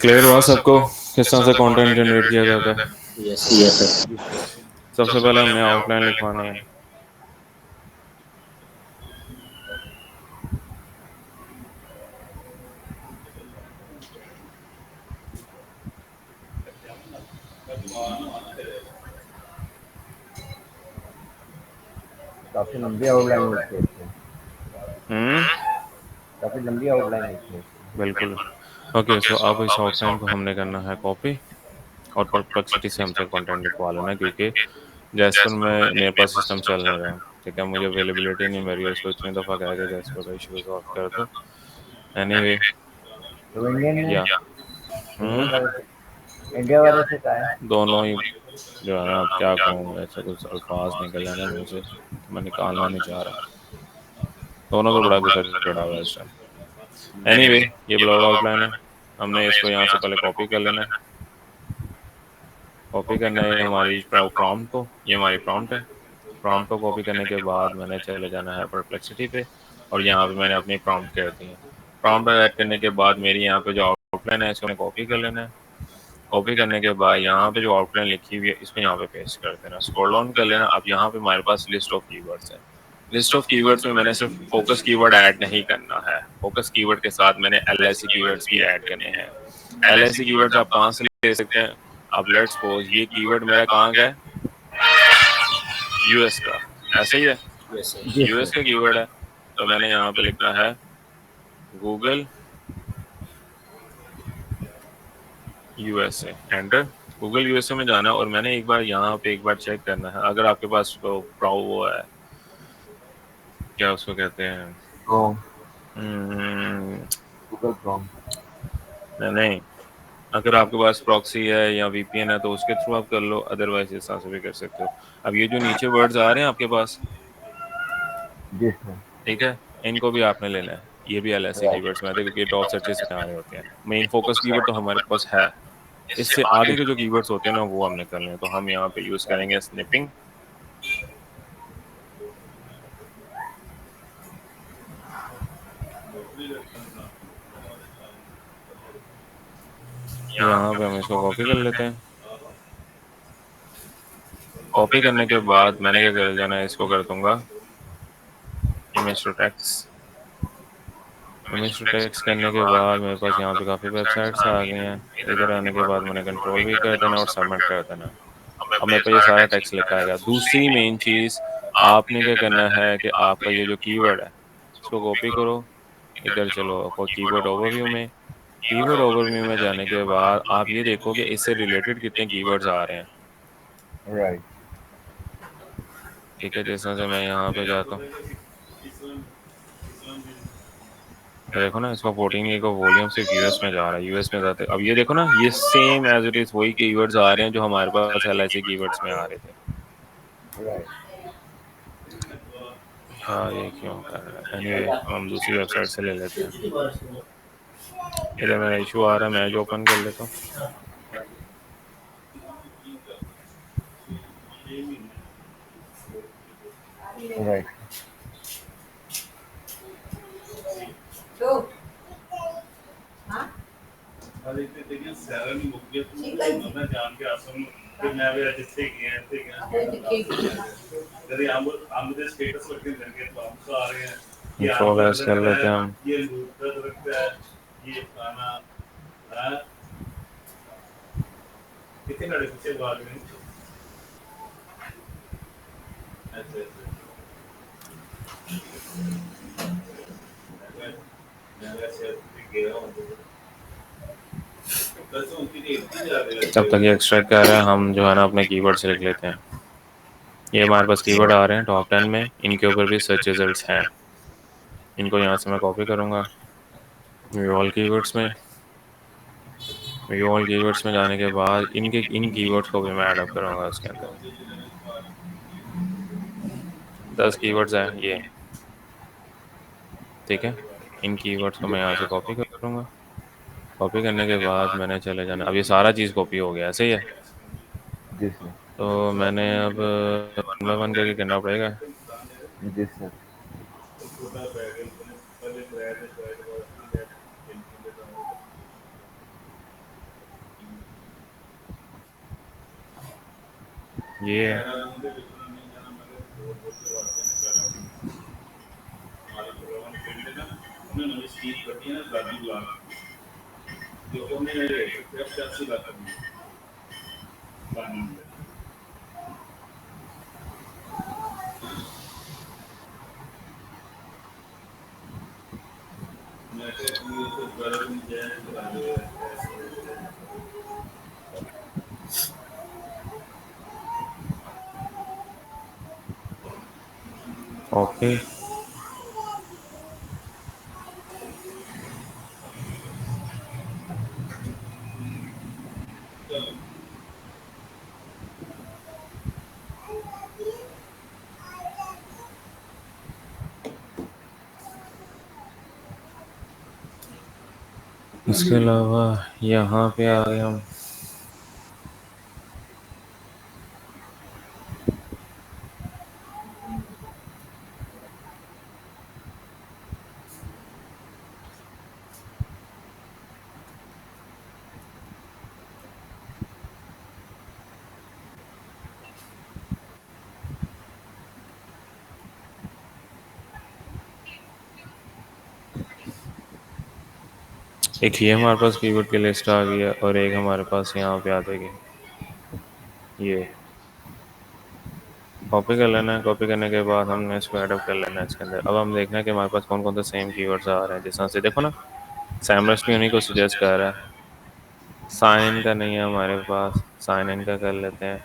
क्लियर हुआ सबको किस तरह से कंटेंट जनरेट किया जाता है? Yes yes sir. सर। सबसे पहले हमने आउटलाइन लिखवानी है। काफ़ी लंबी आउटलाइन लिखी है इसमें, हम्म, काफ़ी लंबी आउटलाइन लिखी है इसमें। बिल्कुल। ओके, सो अब इस आउटलाइन को हमने करना है कॉपी, और परप्लेक्सिटी से हमसे कंटेंट लिखवा लेना, क्योंकि जैसपर में मेरे पास सिस्टम चल नहीं रहा। ठीक है, मुझे अवेलेबिलिटी नहीं मिल रही है, उसको इतनी दफ़ा कह के जैसपर का इशू सॉल्व कर दो। एनीवे, तो इंडियन ने या इंडियन वाले से इंडिया वाले से कहा है। दोनों ही जो है ना, अब क्या कहूँ, ऐसे कुछ अल्फाज निकल जाने मुँह से, मैं निकालना नहीं चाह रहा। दोनों पे बड़ा गुस्सा चढ़ा हुआ है इस टाइम। एनीवे, ये ब्लॉग आउटलाइन है, हमने इसको यहाँ से पहले कॉपी कर लेना है। कॉपी करना है हमारी प्रॉम्प्ट को, ये हमारी प्रॉम्प्ट है। प्रॉम्प्ट को कॉपी करने के बाद मैंने चले जाना है परप्लेक्सिटी पे, और यहाँ पे मैंने अपनी प्रॉम्प्ट कर दी है। प्रॉम्प्ट ऐड करने के बाद मेरी यहाँ पे जो आउटलाइन है, इसको मैंने कॉपी कर लेना है। कॉपी करने के बाद यहाँ पे जो आउटलाइन लिखी हुई है, इसको यहाँ पे पेस्ट कर देना, स्क्रॉल डाउन कर लेना। अब यहाँ पे हमारे पास लिस्ट ऑफ कीवर्ड्स है। लिस्ट ऑफ कीवर्ड्स में मैंने सिर्फ फोकस कीवर्ड ऐड नहीं करना है, फोकस कीवर्ड के साथ मैंने एलआईसी कीवर्ड्स भी ऐड करने हैं। एलआईसी कीवर्ड्स आप कहाँ से ले सकते हैं? अब लेट्स सपोज ये कीवर्ड मेरा कहाँ का है? यूएस का, ऐसा ही है, जी यूएस का कीवर्ड है। तो मैंने यहाँ पे लिखना है Google USA, enter. Google USA में जाना है, और मैंने एक बार यहाँ पे एक बार चेक करना है, अगर आपके पास वो है, क्या उसको कहते हैं, क्रोम, हम्म, गूगल क्रोम। नहीं, अगर आपके पास प्रॉक्सी है या वीपीएन है तो उसके थ्रू आप कर लो, अदरवाइज इस तरह से भी कर सकते हो। अब ये जो नीचे वर्ड्स आ रहे हैं आपके पास, जी सर। ठीक है, इनको भी आपने लेना है। ये भी एलएससी कीवर्ड्स में आते हैं, क्योंकि टॉप सर्चेस में आ रहे होते हैं। मेन फोकस कीवर्ड तो हमारे पास है, इससे आगे के जो कीवर्ड्स होते हैं ना, वो हमने करने हैं। तो हम यहाँ पे यूज करेंगे स्निपिंग। यहाँ पे हम इसको कॉपी कर लेते हैं। कॉपी करने के बाद मैंने क्या कर जाना है, इसको कर दूंगा image to text. Image to text करने के बाद मेरे पास यहाँ पे काफ़ी वेबसाइट्स आ गई हैं। इधर आने के बाद मैंने कंट्रोल भी कर देना और सबमिट कर देना। अब मेरे पास ये सारा टेक्स्ट लिखा आएगा। दूसरी मेन चीज़ आपने क्या करना है कि आपका ये जो कीवर्ड है, इसको कॉपी करो, इधर चलो कीवर्ड ओवरव्यू में। कीवर्ड ओवरव्यू में जाने के बाद आप ये देखो कि इससे रिलेटेड कितने कीवर्ड्स आ रहे हैं। राइट। ठीक है, जैसा से मैं यहाँ पे जाता हूँ, देखो ना, इसका 14 का वॉल्यूम सिर्फ यूएस में जा रहा है, यूएस में जाते। अब ये देखो ना, ये सेम एज इट इज वही कीवर्ड्स आ रहे हैं जो हमारे पास एलआईसी कीवर्ड्स में आ रहे थे। राइट। हाँ, ये क्यों कर रहा है? एनीवे, हम दूसरी वेबसाइट से ले लेते हैं। इधर मेरा इशू आ रहा है, मैं जो ओपन कर लेता हूँ। राइट। कंट्रोल एस कर लेते हैं हम। तब तक ये एक्सट्रैक्ट कर रहा है, हम जो है ना अपने कीवर्ड से लिख लेते हैं। ये हमारे पास कीवर्ड आ रहे हैं टॉप 10 में, इनके ऊपर भी सर्च रिजल्ट्स हैं। इनको यहाँ से मैं कॉपी करूँगा ऑल कीवर्ड्स में। ऑल कीवर्ड्स में जाने के बाद इन कीवर्ड्स को भी मैं ऐड अप करूँगा इसके अंदर। 10 कीवर्ड्स हैं ये, ठीक है। इन कीवर्ड्स को मैं यहाँ से कॉपी करूँगा। कॉपी करने के बाद मैंने चले जाना, अब ये सारा चीज़ कॉपी हो गया, सही है। जी सर। तो मैंने अब 1 बाय 1 करके करना पड़ेगा। जी सर। ये है, ओके। इसके अलावा यहाँ पे आ गए हम। एक ये हमारे पास कीवर्ड की लिस्ट आ गई है और एक हमारे पास यहाँ पे आ जाएगी। ये कॉपी कर लेना है। कॉपी करने के बाद हमने इसको एडअप कर लेना है इसके अंदर। अब हम देखना है कि हमारे पास कौन कौन से सेम कीवर्ड्स आ रहे हैं। जिस तरह से देखो ना, सैमरस भी उन्हीं को सजेस्ट कर रहा है। साइन इन का नहीं है हमारे पास, साइन इन का कर लेते हैं।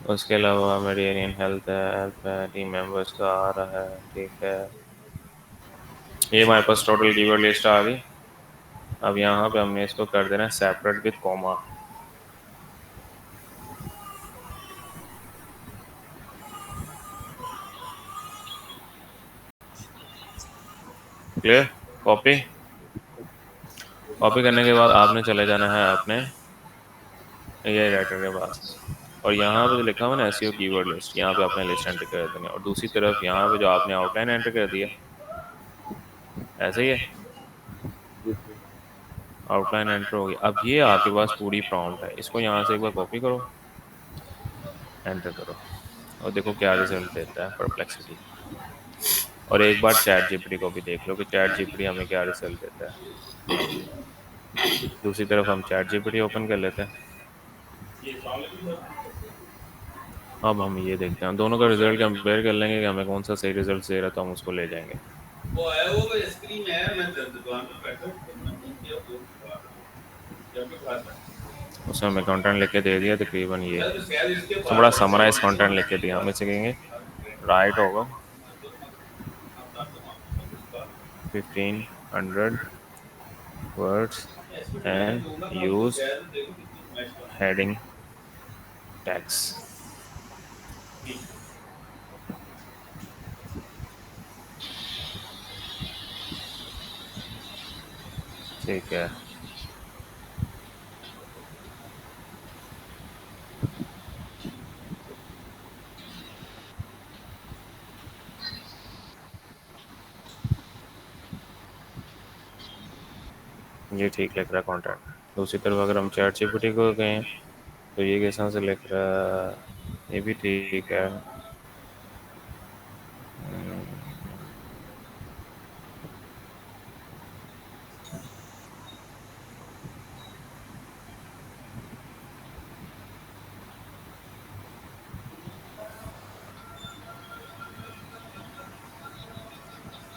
उसके अलावा मेडियन हेल्थ है, टीम मेंबर्स का आ रहा है, ठीक है। ये हमारे पास टोटल कीवर्ड लिस्ट आ गई। अब यहाँ पे हमने इसको कर देना है separate with comma. Clear? Copy copy करने के बाद आपने चले जाना है अपने ये राइटर के पास और यहाँ पे जो लिखा हुआ ना एसईओ कीवर्ड लिस्ट, यहाँ पे आपने लिस्ट एंटर कर देनी है। और दूसरी तरफ यहाँ पे जो आपने आउटलाइन एंटर कर दिया, ऐसे ही है, आउटलाइन एंटर हो गई। अब ये आपके पास पूरी प्रॉम्प्ट है। इसको यहाँ से एक बार कॉपी करो, एंटर करो और देखो क्या रिजल्ट देता है परप्लेक्सिटी। और एक बार चैट जीपीटी को भी देख लो कि चैट जीपीटी हमें क्या रिजल्ट देता है। दूसरी तरफ हम चैट जीपीटी ओपन कर लेते हैं। अब हम ये देखते हैं, दोनों का रिजल्ट कंपेयर कर लेंगे कि हमें कौन सा सही रिजल्ट दे रहा है, तो हम उसको ले जाएंगे। वो है वो आइसक्रीम है, मैं दुकान पे बैठा हूँ, उसमें हमें कंटेंट लिख के दे दिया तकरीबन ये तो बड़ा समराइज कंटेंट लिख के दिया। हम इसे कहेंगे राइट होगा 1500 words and use heading tags. ठीक है, ये ठीक लिख रहा है कंटेंट। दूसरी तरफ अगर हम चैट जीपीटी को गए तो ये किस तरह से लिख रहा है, ये भी ठीक है।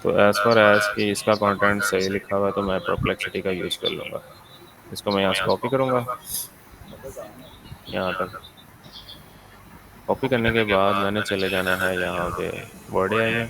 तो एज फार एज कि इसका कंटेंट सही लिखा हुआ है तो मैं परप्लेक्सिटी का यूज़ कर लूँगा। इसको मैं यहाँ से कॉपी करूँगा यहाँ तक। कॉपी करने के बाद मैंने चले जाना है यहाँ पे वर्ड एआई में।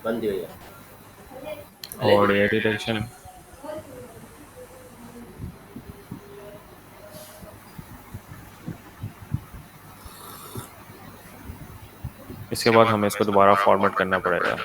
बंद हो गया। और एआई डिटेक्शन, इसके बाद हमें इसको दोबारा फॉर्मेट करना पड़ेगा।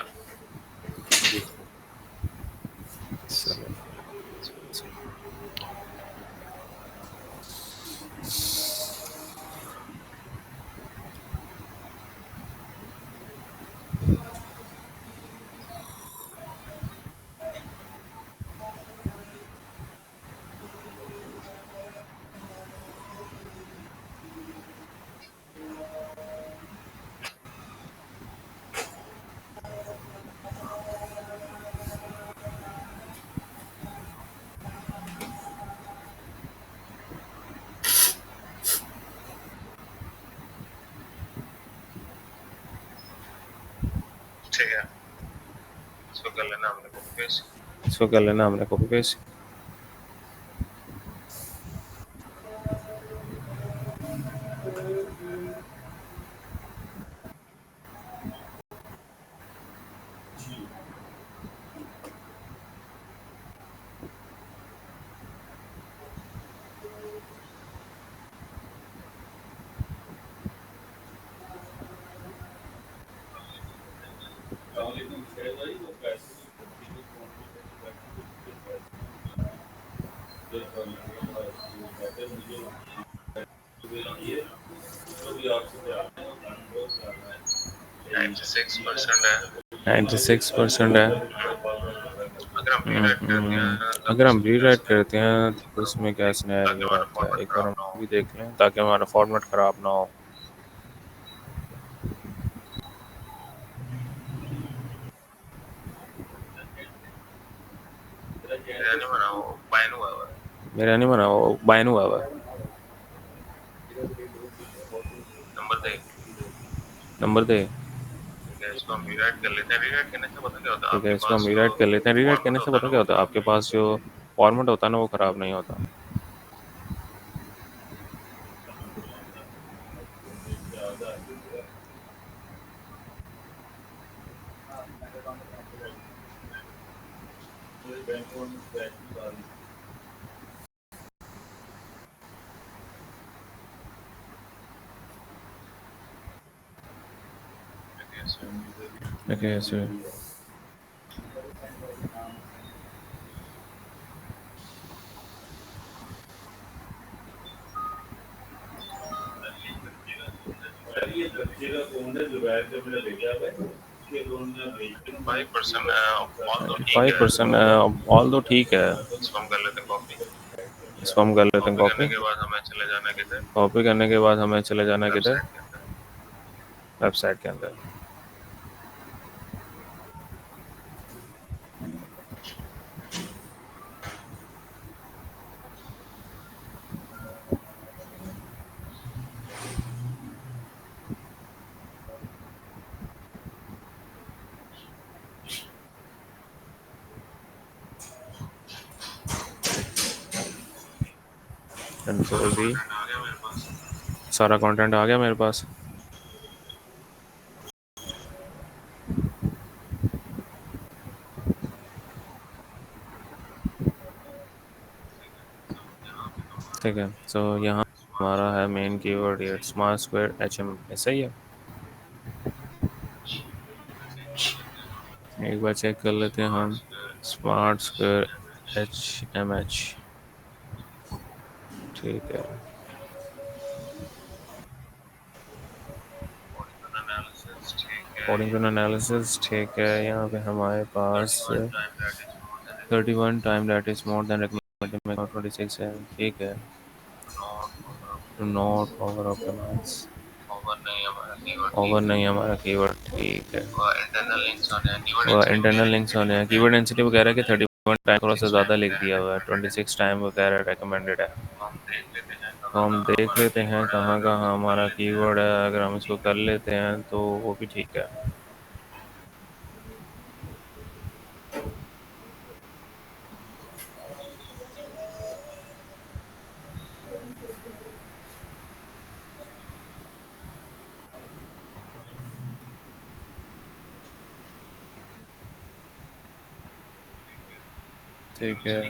ठीक है, इसको कर लेना हमने copy paste. Ninety six percent है। अगर हम रीराइट करते हैं तो उसमें क्या सिनेरियो आता है, एक बार हम भी देख लें ताकि हमारा फॉर्मेट ख़राब ना हो। मेरा नहीं बना, वो बायन हुआ हुआ। नंबर दे। ठीक है, इसको हम रीराइट कर लेते हैं। रीराइट करने से पता क्या होता है, आपके पास जो फॉर्मेट होता है ना वो ख़राब नहीं होता। Okay, so five percent all दो ठीक है। इसको हम कर लेते हैं कॉपी। कॉपी करने के बाद हमें चले जाना किधर, वेबसाइट के अंदर। कंट्रोल भी, सारा कंटेंट आ गया मेरे पास। ठीक है, सो यहाँ हमारा है मेन कीवर्ड ये स्मार्ट स्क्वायर HM, सही है। एक बार चेक कर लेते हैं हम, स्मार्ट स्क्वायर HMH, ठीक है। अकॉर्डिंग टू एनालिसिस ठीक है। यहाँ पे हमारे पास 31 time that is more than recommended 26 है, ठीक है। नॉट ओवर ऑप्टिमाइज, ओवर नहीं हमारा कीवर्ड, ठीक है। वो इंटरनल लिंक्स होने हैं। कीवर्ड डेंसिटी वो कह रहा है कि 31 टाइम थोड़ा सा ज़्यादा लिख दिया हुआ है, 26 टाइम वो कह रहा है रिकमेंडेड है। तो हम देख लेते हैं कहाँ कहाँ हमारा कीवर्ड है, अगर हम इसको कर लेते हैं तो वो भी ठीक है। ठीक है,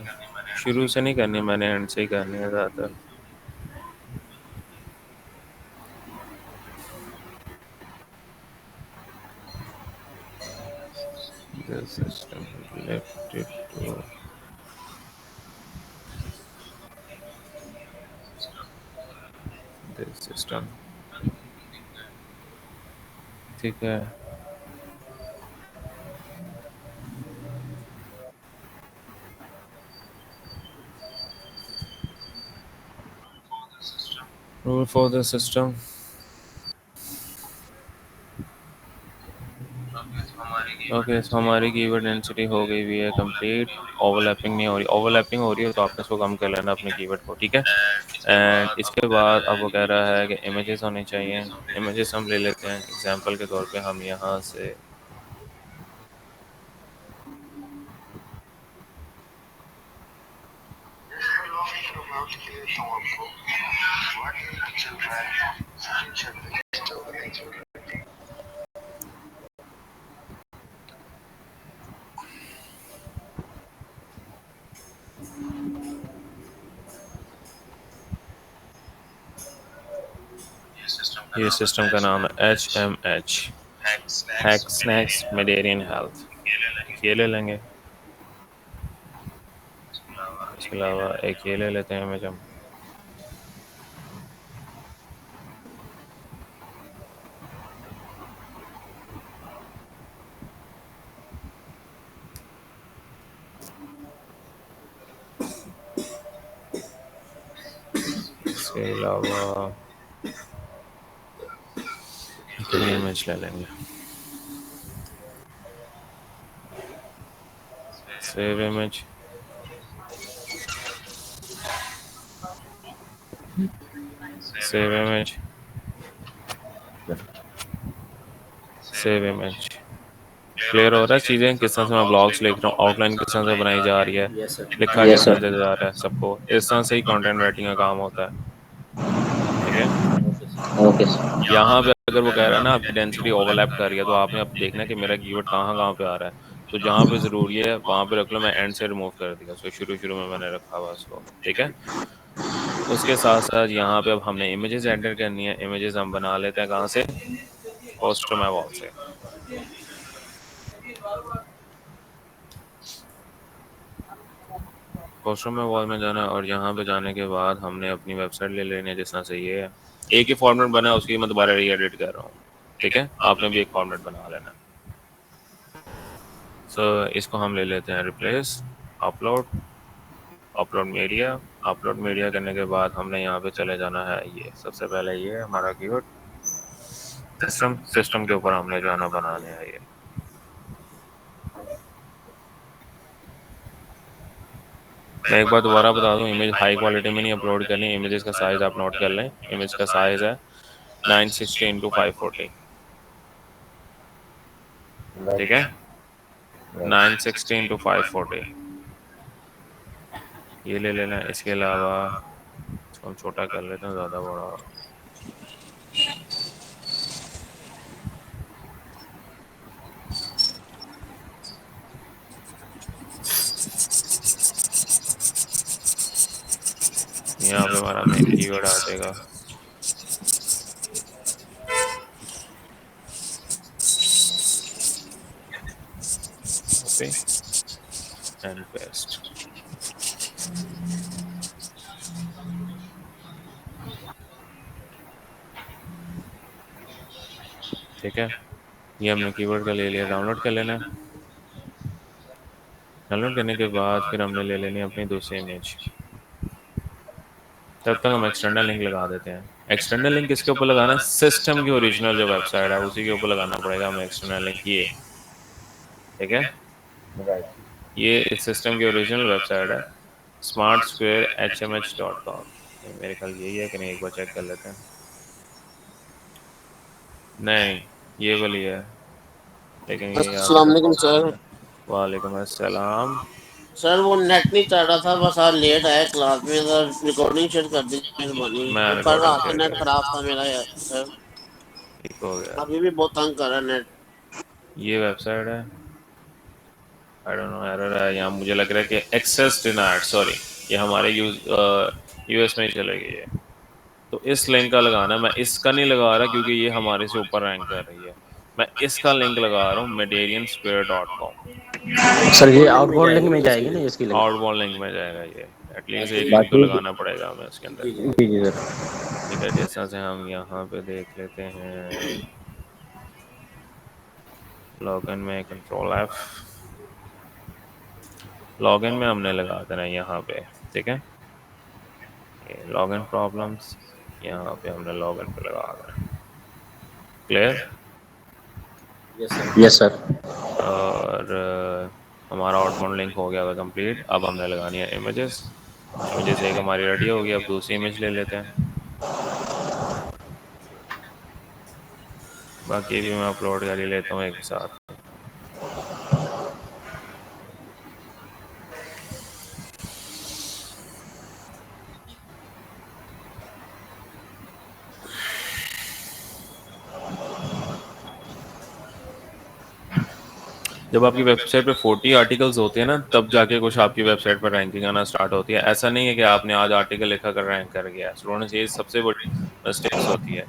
शुरू से नहीं करनी मैंने, एंड से ही करनी है ज़्यादातर। The system left it to the system, ठीक है। Rule for the system, okay, तो हमारी कीवर्ड डेंसिटी हो गई हुई है कंप्लीट। ओवरलैपिंग नहीं हो रही, ओवरलैपिंग हो रही है तो आपने इसको कम कर लेना अपने कीवर्ड को, ठीक है। एंड इसके बाद अब वो कह रहा है कि इमेजेस होने चाहिए। इमेजेस हम ले लेते हैं एग्जांपल के तौर पे, हम यहाँ से ये सिस्टम का नाम है HMH, हैक स्नैक्स मेडेरियन हेल्थ। ये ले लेंगे। इसके अलावा एक ये ले लेते हैं इमेज हम। इसके अलावा ये इमेज ले लेंगे। Save image, save image, save image. Clear हो रहा है चीज़ें किस तरह से मैं ब्लॉग्स लिख रहा हूँ, आउटलाइन किस तरह से बनाई जा रही है, यस सर। लिखा Yes, किस sir. तरह से जा रहा है, सबको इस तरह से ही कंटेंट राइटिंग का काम होता है। ठीक है, Okay, sir. यहाँ पे अगर वो कह रहा है ना आपकी डेंसिटी ओवरलैप कर रही है, तो आपने अब देखना है कि मेरा कीवर्ड कहाँ कहाँ पे आ रहा है। तो जहाँ पे ज़रूरी है वहाँ पे रख लो। मैं एंड से रिमूव कर दिया, सो शुरू शुरू में मैंने रखा हुआ उसको। ठीक है, उसके साथ साथ यहाँ पे अब हमने इमेजेस एडिट करनी है। इमेजेस हम बना लेते हैं कहाँ से, पोस्टर में वॉल से। पोस्टर में वॉल में जाना है और यहाँ पे जाने के बाद हमने अपनी वेबसाइट ले लेनी है। जिस तरह से ये है, एक ही फॉर्मेट बना है, उसकी मैं दोबारा री एडिट कर रहा हूँ। ठीक है, आपने भी एक फॉर्मेट बना लेना। सो इसको हम ले लेते हैं replace, upload, upload media. Upload media करने के बाद हमने यहाँ पे चले जाना है। ये सबसे पहले ये है हमारा कीवर्ड सिस्टम। सिस्टम के ऊपर हमने जाना बनाने है ये। मैं एक बार दोबारा बता दूं, इमेज हाई क्वालिटी में नहीं अपलोड करनी। इमेजेस का साइज आप नोट कर लें। इमेज का साइज है 960 इंटू 540। ठीक है, 960 इंटू 540 ये ले लेना। इसके अलावा इसको हम छोटा कर लेते हैं, ज़्यादा बड़ा। यहाँ पे हमारा मेन कीवर्ड आ जाएगा। Copy and paste. ठीक है, ये हमने कीवर्ड का ले लिया। डाउनलोड कर लेना है। डाउनलोड करने के बाद फिर हमने ले लेनी है अपनी दूसरी इमेज। तब तक हम एक्सटर्नल लिंक लगा देते हैं। एक्सटर्नल लिंक किसके ऊपर लगाना है, सिस्टम की ओरिजिनल जो वेबसाइट है उसी के ऊपर लगाना पड़ेगा हमें एक्सटर्नल लिंक। ये ठीक है, ये इस सिस्टम की ओरिजिनल वेबसाइट है smartsquarehmh.com। मेरे ख्याल यही है कि नहीं, एक बार चेक कर लेते हैं। नहीं, ये वाली है, लेकिन ये यहाँ पे अस्सलाम वालेकुम सर। वालेकुम अस्सलाम। सर वो नेट नहीं चल रहा था, बस आज लेट आया क्लास में। सर रिकॉर्डिंग शेयर कर दीजिए मेहरबानी। मैं वो कल रिकॉर्डिंग रात से शेयर नेट कर, खराब था मेरा यार सर। ठीक हो गया। अभी भी बहुत तंग कर रहा है नेट। ये वेबसाइट है, आई डोंट नो एरर है यहाँ। मुझे लग रहा है कि एक्सेस डिनाइड, सॉरी, ये हमारे यूएस में ही चलेगी ये। तो इस लिंक का लगाना, मैं इसका नहीं लगा रहा क्योंकि ये हमारे से ऊपर रैंक कर रही है। मैं इसका लिंक लगा रहा हूँ mediariansquare.com। सर ये आउटबाउंड लिंक में आउटबाउंड लिंक जाएगी में इसकी जाएगी ना लिंक। इसकी लिंक। आउटबाउंड लिंक में जाएगा ये। एटलीस्ट एक लिंक तो बाकी लगाना पड़ेगा हमें इसके अंदर। जी जी जी जी सर। ठीक है, जिस तरह से हम यहाँ पे देख लेते हैं, लॉगिन में कंट्रोल F, लॉगिन में हमने लगा देना है यहाँ पे। ठीक है, ये लॉगिन प्रॉब्लम्स, यहाँ पे हमने लॉगिन पे लगा देना। Clear. Yes sir. Yes sir. और हमारा आउटबाउंड लिंक हो गया होगा कंप्लीट। अब हमने लगानी है इमेजेस। इमेजेस एक हमारी रेडी होगी, अब दूसरी इमेज ले लेते हैं। बाकी भी मैं अपलोड कर ही लेता हूँ एक साथ। जब आपकी वेबसाइट पे 40 आर्टिकल्स होते हैं ना, तब जाके कुछ आपकी वेबसाइट पर रैंकिंग आना स्टार्ट होती है। ऐसा नहीं है कि आपने आज आर्टिकल लिखा कर रैंक कर गया। स्टूडेंट्स, ये सबसे बड़ी मिस्टेक्स होती है,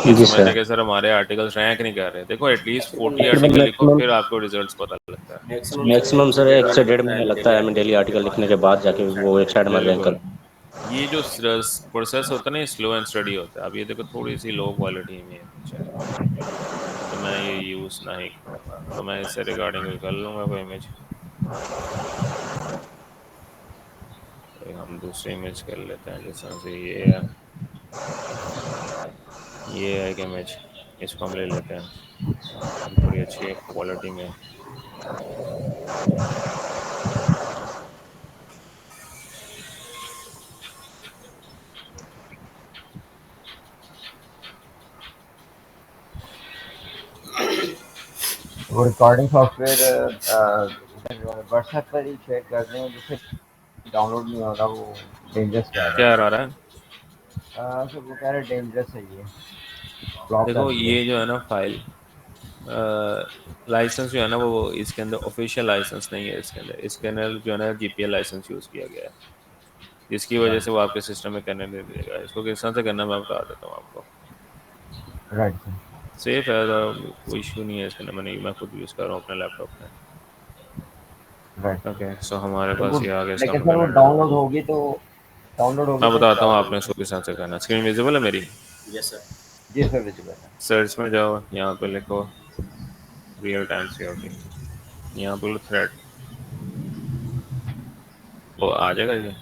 ये जी समझना सर। कि सर हमारे आर्टिकल्स रैंक नहीं कर रहे। देखो एटलीस्ट 40 फिर आर्टिकल लिखो, मैक्सिमम फिर आपको रिजल्ट्स पता लगता है। मैक्सिमम सर 1 से 1.5 महीना लगता है हमें डेली आर्टिकल लिखने के बाद जाके वो वेबसाइट में रैंक बिल्कुल, कर। ये जो प्रोसेस होता है ना, ये स्लो एंड स्टडी होता है। अब ये देखो थोड़ी सी लो क्वालिटी में इमेज है, तो मैं ये यूज़ नहीं करूँगा, तो मैं इससे रिगार्डिंग भी कर लूँगा कोई इमेज। कोई हम दूसरी इमेज कर लेते हैं, जैसे से ये है एक इमेज, इसको हम ले लेते हैं, ये थोड़ी अच्छी क्वालिटी में। वो रिकॉर्डिंग सॉफ्टवेयर व्हाट्सएप पर ही शेयर कर दें, जिससे डाउनलोड नहीं हो रहा, वो डेंजरस कह रहा क्या है। आ रहा है? तो वो कह रहे डेंजरस है, ये ब्लॉक कर देखो दिया। ये जो है ना फाइल, लाइसेंस जो है ना, वो इसके अंदर ऑफिशियल लाइसेंस नहीं है। इसके अंदर जो है ना जीपीएल लाइसेंस यूज़ किया गया है, जिसकी वजह से वो आपके सिस्टम में करने नहीं देगा। इसको किस तरह से करना मैं बता देता हूँ आपको। Right sir. सेफ है तो कोई इशू नहीं है इसके अंदर, मैं खुद यूज़ कर रहा हूँ अपने लैपटॉप में। राइट ओके, सो हमारे सर। वो पास ये आ गया, इसका लेकिन हमने सर वो पहले डाउनलोड। डाउनलोड होगी मैं तो बताता क्या हूँ आपने होगा? इसको किस तरह से करना है। स्क्रीन विजिबल है मेरी? जी सर, विजिबल है। सर्च में जाओ, यहाँ पे लिखो रियल टाइम सिक्योरिटी, यहाँ पे थ्रेड, वो आ जाएगा ये।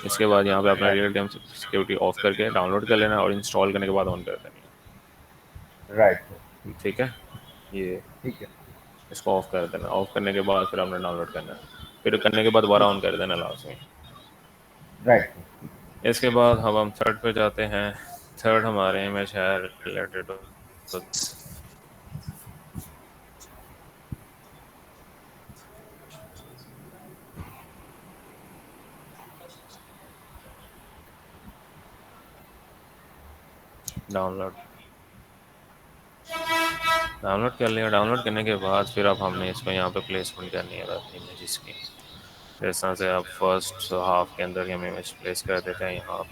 इसके बाद यहाँ पे अपना right real time security of करके डाउनलोड कर लेना, और इंस्टॉल करने के बाद ऑन कर देनी राइट सर। है। ठीक है, ये ठीक है। इसको ऑफ कर देना। ऑफ करने के बाद फिर आपने डाउनलोड करना है, फिर करने के बाद दोबारा ठीक ऑन कर देना लास्ट में। है। Right sir. इसके बाद हम थर्ड पे जाते हैं। थर्ड हमारे इमेज है रिलेटेड टू डाउनलोड। डाउनलोड कर लिया। डाउनलोड करने के बाद फिर अब हमने इसको यहाँ पे प्लेसमेंट करनी है अपनी इमेजेस की। जिस तरह से आप फर्स्ट हाफ के अंदर हम इमेज प्लेस कर देते हैं यहाँ।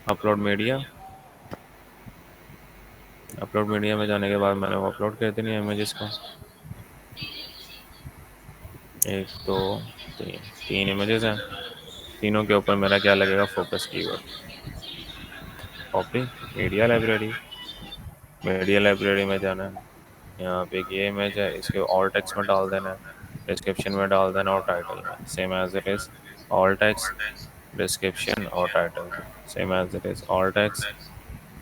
अपलोड मीडिया, अपलोड मीडिया में जाने के बाद मैंने वो अपलोड कर देनी है इमेजेस को। 1 2 3, 3 इमेजेस हैं। तीनों के ऊपर मेरा क्या लगेगा? Focus keyword. Copy, media library, media library में जाना है। यहाँ पे एक ये इमेज है, इसके ऑल टेक्स्ट में डाल देना है, डिस्क्रिप्शन में डाल देना और टाइटल में same as it is. All text, description और title same as it is. All text,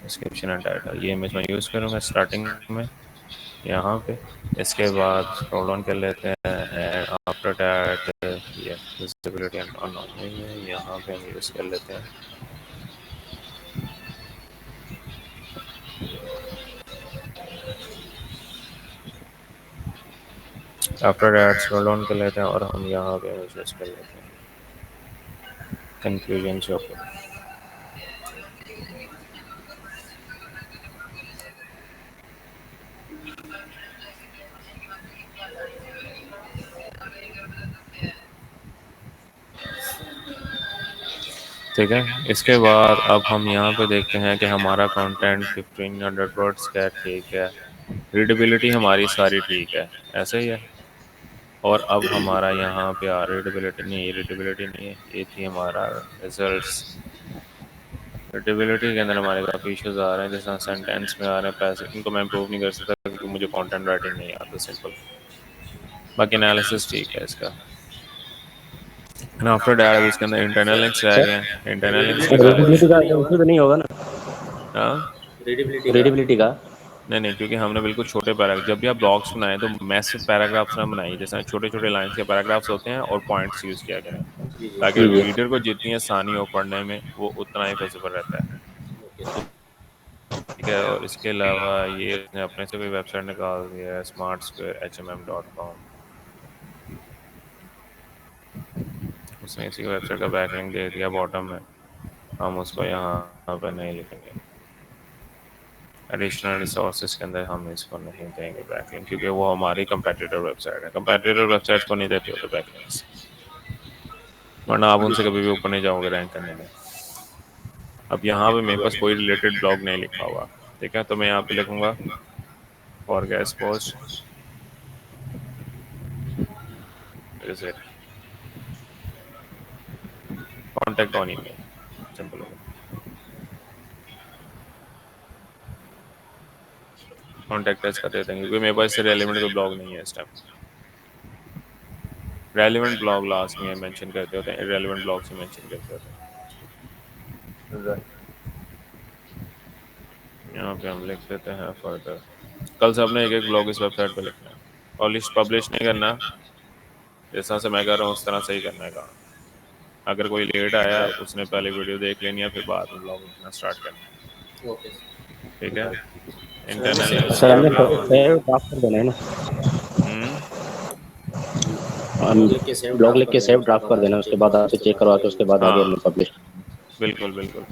description and title, ये इमेज मैं यूज़ करूँगा स्टार्टिंग में यहाँ पे। इसके बाद स्क्रॉल डाउन कर लेते हैं एंड आफ्टर दैट ये विजिबिलिटी एंड यहाँ पे हम यूज़ कर लेते हैं। आफ्टर दैट स्क्रॉल डाउन कर लेते हैं और हम यहाँ पे यूज़ कर लेते हैं कंक्लूजन से ऊपर। ठीक है, इसके बाद अब हम यहाँ पे देखते हैं कि हमारा कंटेंट 1500 वर्ड्स का ठीक है, रीडेबिलिटी हमारी सारी ठीक है, ऐसे ही है। और अब हमारा यहाँ पे रीडेबिलिटी नहीं, रीडेबिलिटी नहीं है, ये थी हमारा रिजल्ट्स। रीडेबिलिटी के अंदर हमारे काफ़ी इश्यूज आ रहे हैं, जैसे सेंटेंस में आ रहे हैं पैसे, इनको मैं इम्प्रूव नहीं कर सकता क्योंकि मुझे कंटेंट राइटिंग नहीं आता, सिंपल। बाकी एनालिसिस ठीक है इसका। आफ्टर डैट अब इसके अंदर इंटरनल लिंक्स रह गए हैं, इंटरनल लिंक्स निकाले थे। रीडेबिलिटी का इशू तो नहीं होगा ना? हाँ, रीडेबिलिटी का नहीं नहीं, क्योंकि हमने बिल्कुल छोटे पैराग्राफ, जब भी आप ब्लॉग्स बनाएं तो मैसिव पैराग्राफ्स ना बनाइए, जैसे छोटे छोटे लाइंस के पैराग्राफ्स होते हैं और पॉइंट्स यूज़ किया करें, ताकि जी जी। रीडर को जितनी आसानी हो पढ़ने में वो उतना ही पॉसिबल रहता है। ठीक है। और इसके अलावा ये उसने अपने से भी वेबसाइट निकाल दिया है, smartsquarehm.com। उसने इसी वेबसाइट का बैकलिंक दे दिया बॉटम में, हम उसको यहाँ पर नहीं लिखेंगे। एडिशनल रिसोर्सेज के अंदर हम इसको नहीं देंगे बैकलिंक, क्योंकि वो हमारी कंपेटिटर वेबसाइट है। कंपेटिटर वेबसाइट को नहीं देते होते बैकलिंक्स, वरना आप उनसे कभी भी ऊपर नहीं जाओगे रैंक करने में। अब यहाँ पे मेरे पास कोई रिलेटेड ब्लॉग नहीं लिखा हुआ, ठीक है, तो मैं यहाँ पे लिखूंगा for guest post visit contact on email, simple होगा। कॉन्टेक्ट अस कर देते हैं, क्योंकि मेरे पास इससे रेलिवेंट कोई ब्लॉग नहीं है इस टाइम। रेलिवेंट ब्लॉग लास्ट में मेंशन करते होते हैं, इररेलेवेंट ब्लॉग से मेंशन करते होते हैं। यहाँ पे हम लिख देते हैं फर्दर। कल से अपने एक एक ब्लॉग इस वेबसाइट पे लिखना है, पब्लिश नहीं करना, जिस तरह से मैं कर रहा हूँ उस तरह से ही करने का। अगर कोई लेट आया उसने पहले वीडियो देख लेनी है, फिर बाद में ब्लॉग लिखना स्टार्ट करना है, ठीक है। इंटरनल सर सेव हमें ब्लॉग। सेव ड्राफ्ट कर देना है ना, हम ब्लॉग लिख के सेव ड्राफ्ट कर देना, उसके बाद आपसे चेक करवा के उसके बाद आगे हाँ हमने पब्लिश। बिल्कुल बिल्कुल।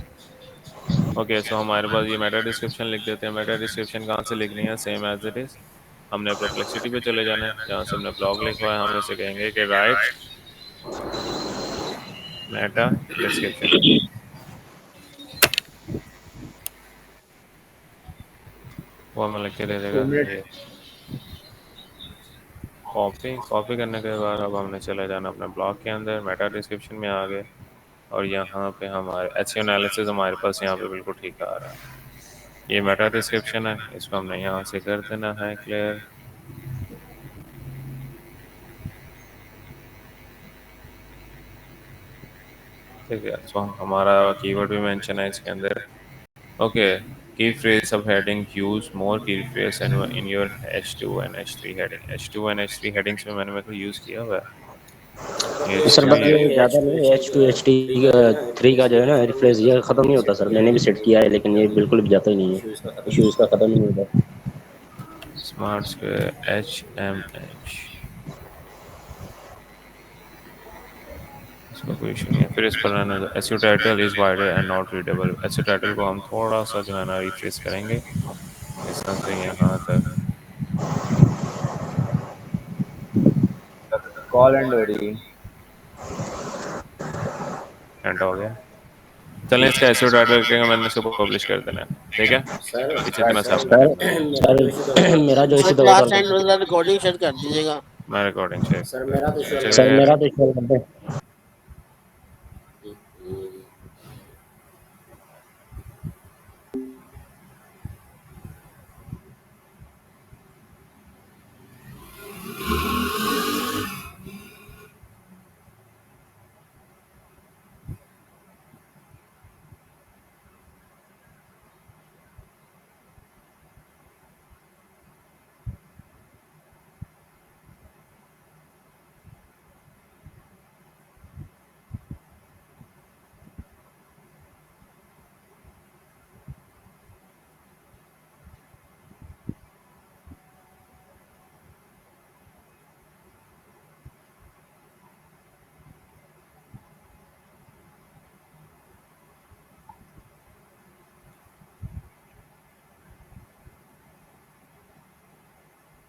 ओके, सो हमारे पास ये मेटा डिस्क्रिप्शन लिख देते हैं। मेटा डिस्क्रिप्शन कहाँ से लिखनी है, सेम एज इट इज़। हमने परप्लेक्सिटी पे चले जाना है, जहाँ से हमने ब्लॉग लिखवा है, हम इसे कहेंगे कि राइट मेटा डिस्क्रिप्शन। वो हमें लिख के दे देगा ये। कॉपी करने के बाद अब हमने चले जाना अपने ब्लॉग के अंदर, मेटा डिस्क्रिप्शन में आ गए, और यहाँ पे हमारे एचसीओ एनालिसिस हमारे पास यहाँ पे बिल्कुल ठीक आ रहा है। ये मेटा डिस्क्रिप्शन है, इसको हमने यहाँ से कर देना है क्लियर। ठीक है, तो हमारा कीवर्ड भी मेंशन है इसके अंदर। ओके, की फ्रेज सब हेडिंग यूज मोर की phrase in your H2 and H3 heading. H2 and H3 headings में मैंने मेरे को यूज़ किया हुआ है। सर बस ये H2 ज़्यादा नहीं, H2 H3 का जो है ना रिफ्रेश ये ख़त्म नहीं होता सर, मैंने भी सेट किया है लेकिन ये बिल्कुल भी जाता ही नहीं है, इशू इसका ख़त्म ही नहीं होता। स्मार्ट स्क्वायर HMH, इसका कोई इशू नहीं है। फिर इस पर रहने दो, SU title is wider and not readable. SU title को हम थोड़ा सा जो है ना रिफ्रेश करेंगे, इस तरह से यहाँ तक। कॉल एंड हो रही। एंड हो गया। चलें, इसका एसयू टाइटल रखेंगे, मैंने इसको पब्लिश कर देना है, ठीक है। इसी तरह से आपने सर करना है। सर मेरा जो इसी सर दफा क्लास कर एंड दो। रिकॉर्डिंग शेयर कर दीजिएगा। मैं रिकॉर्डिंग चेक सर मेरा तो शेयर कर दे।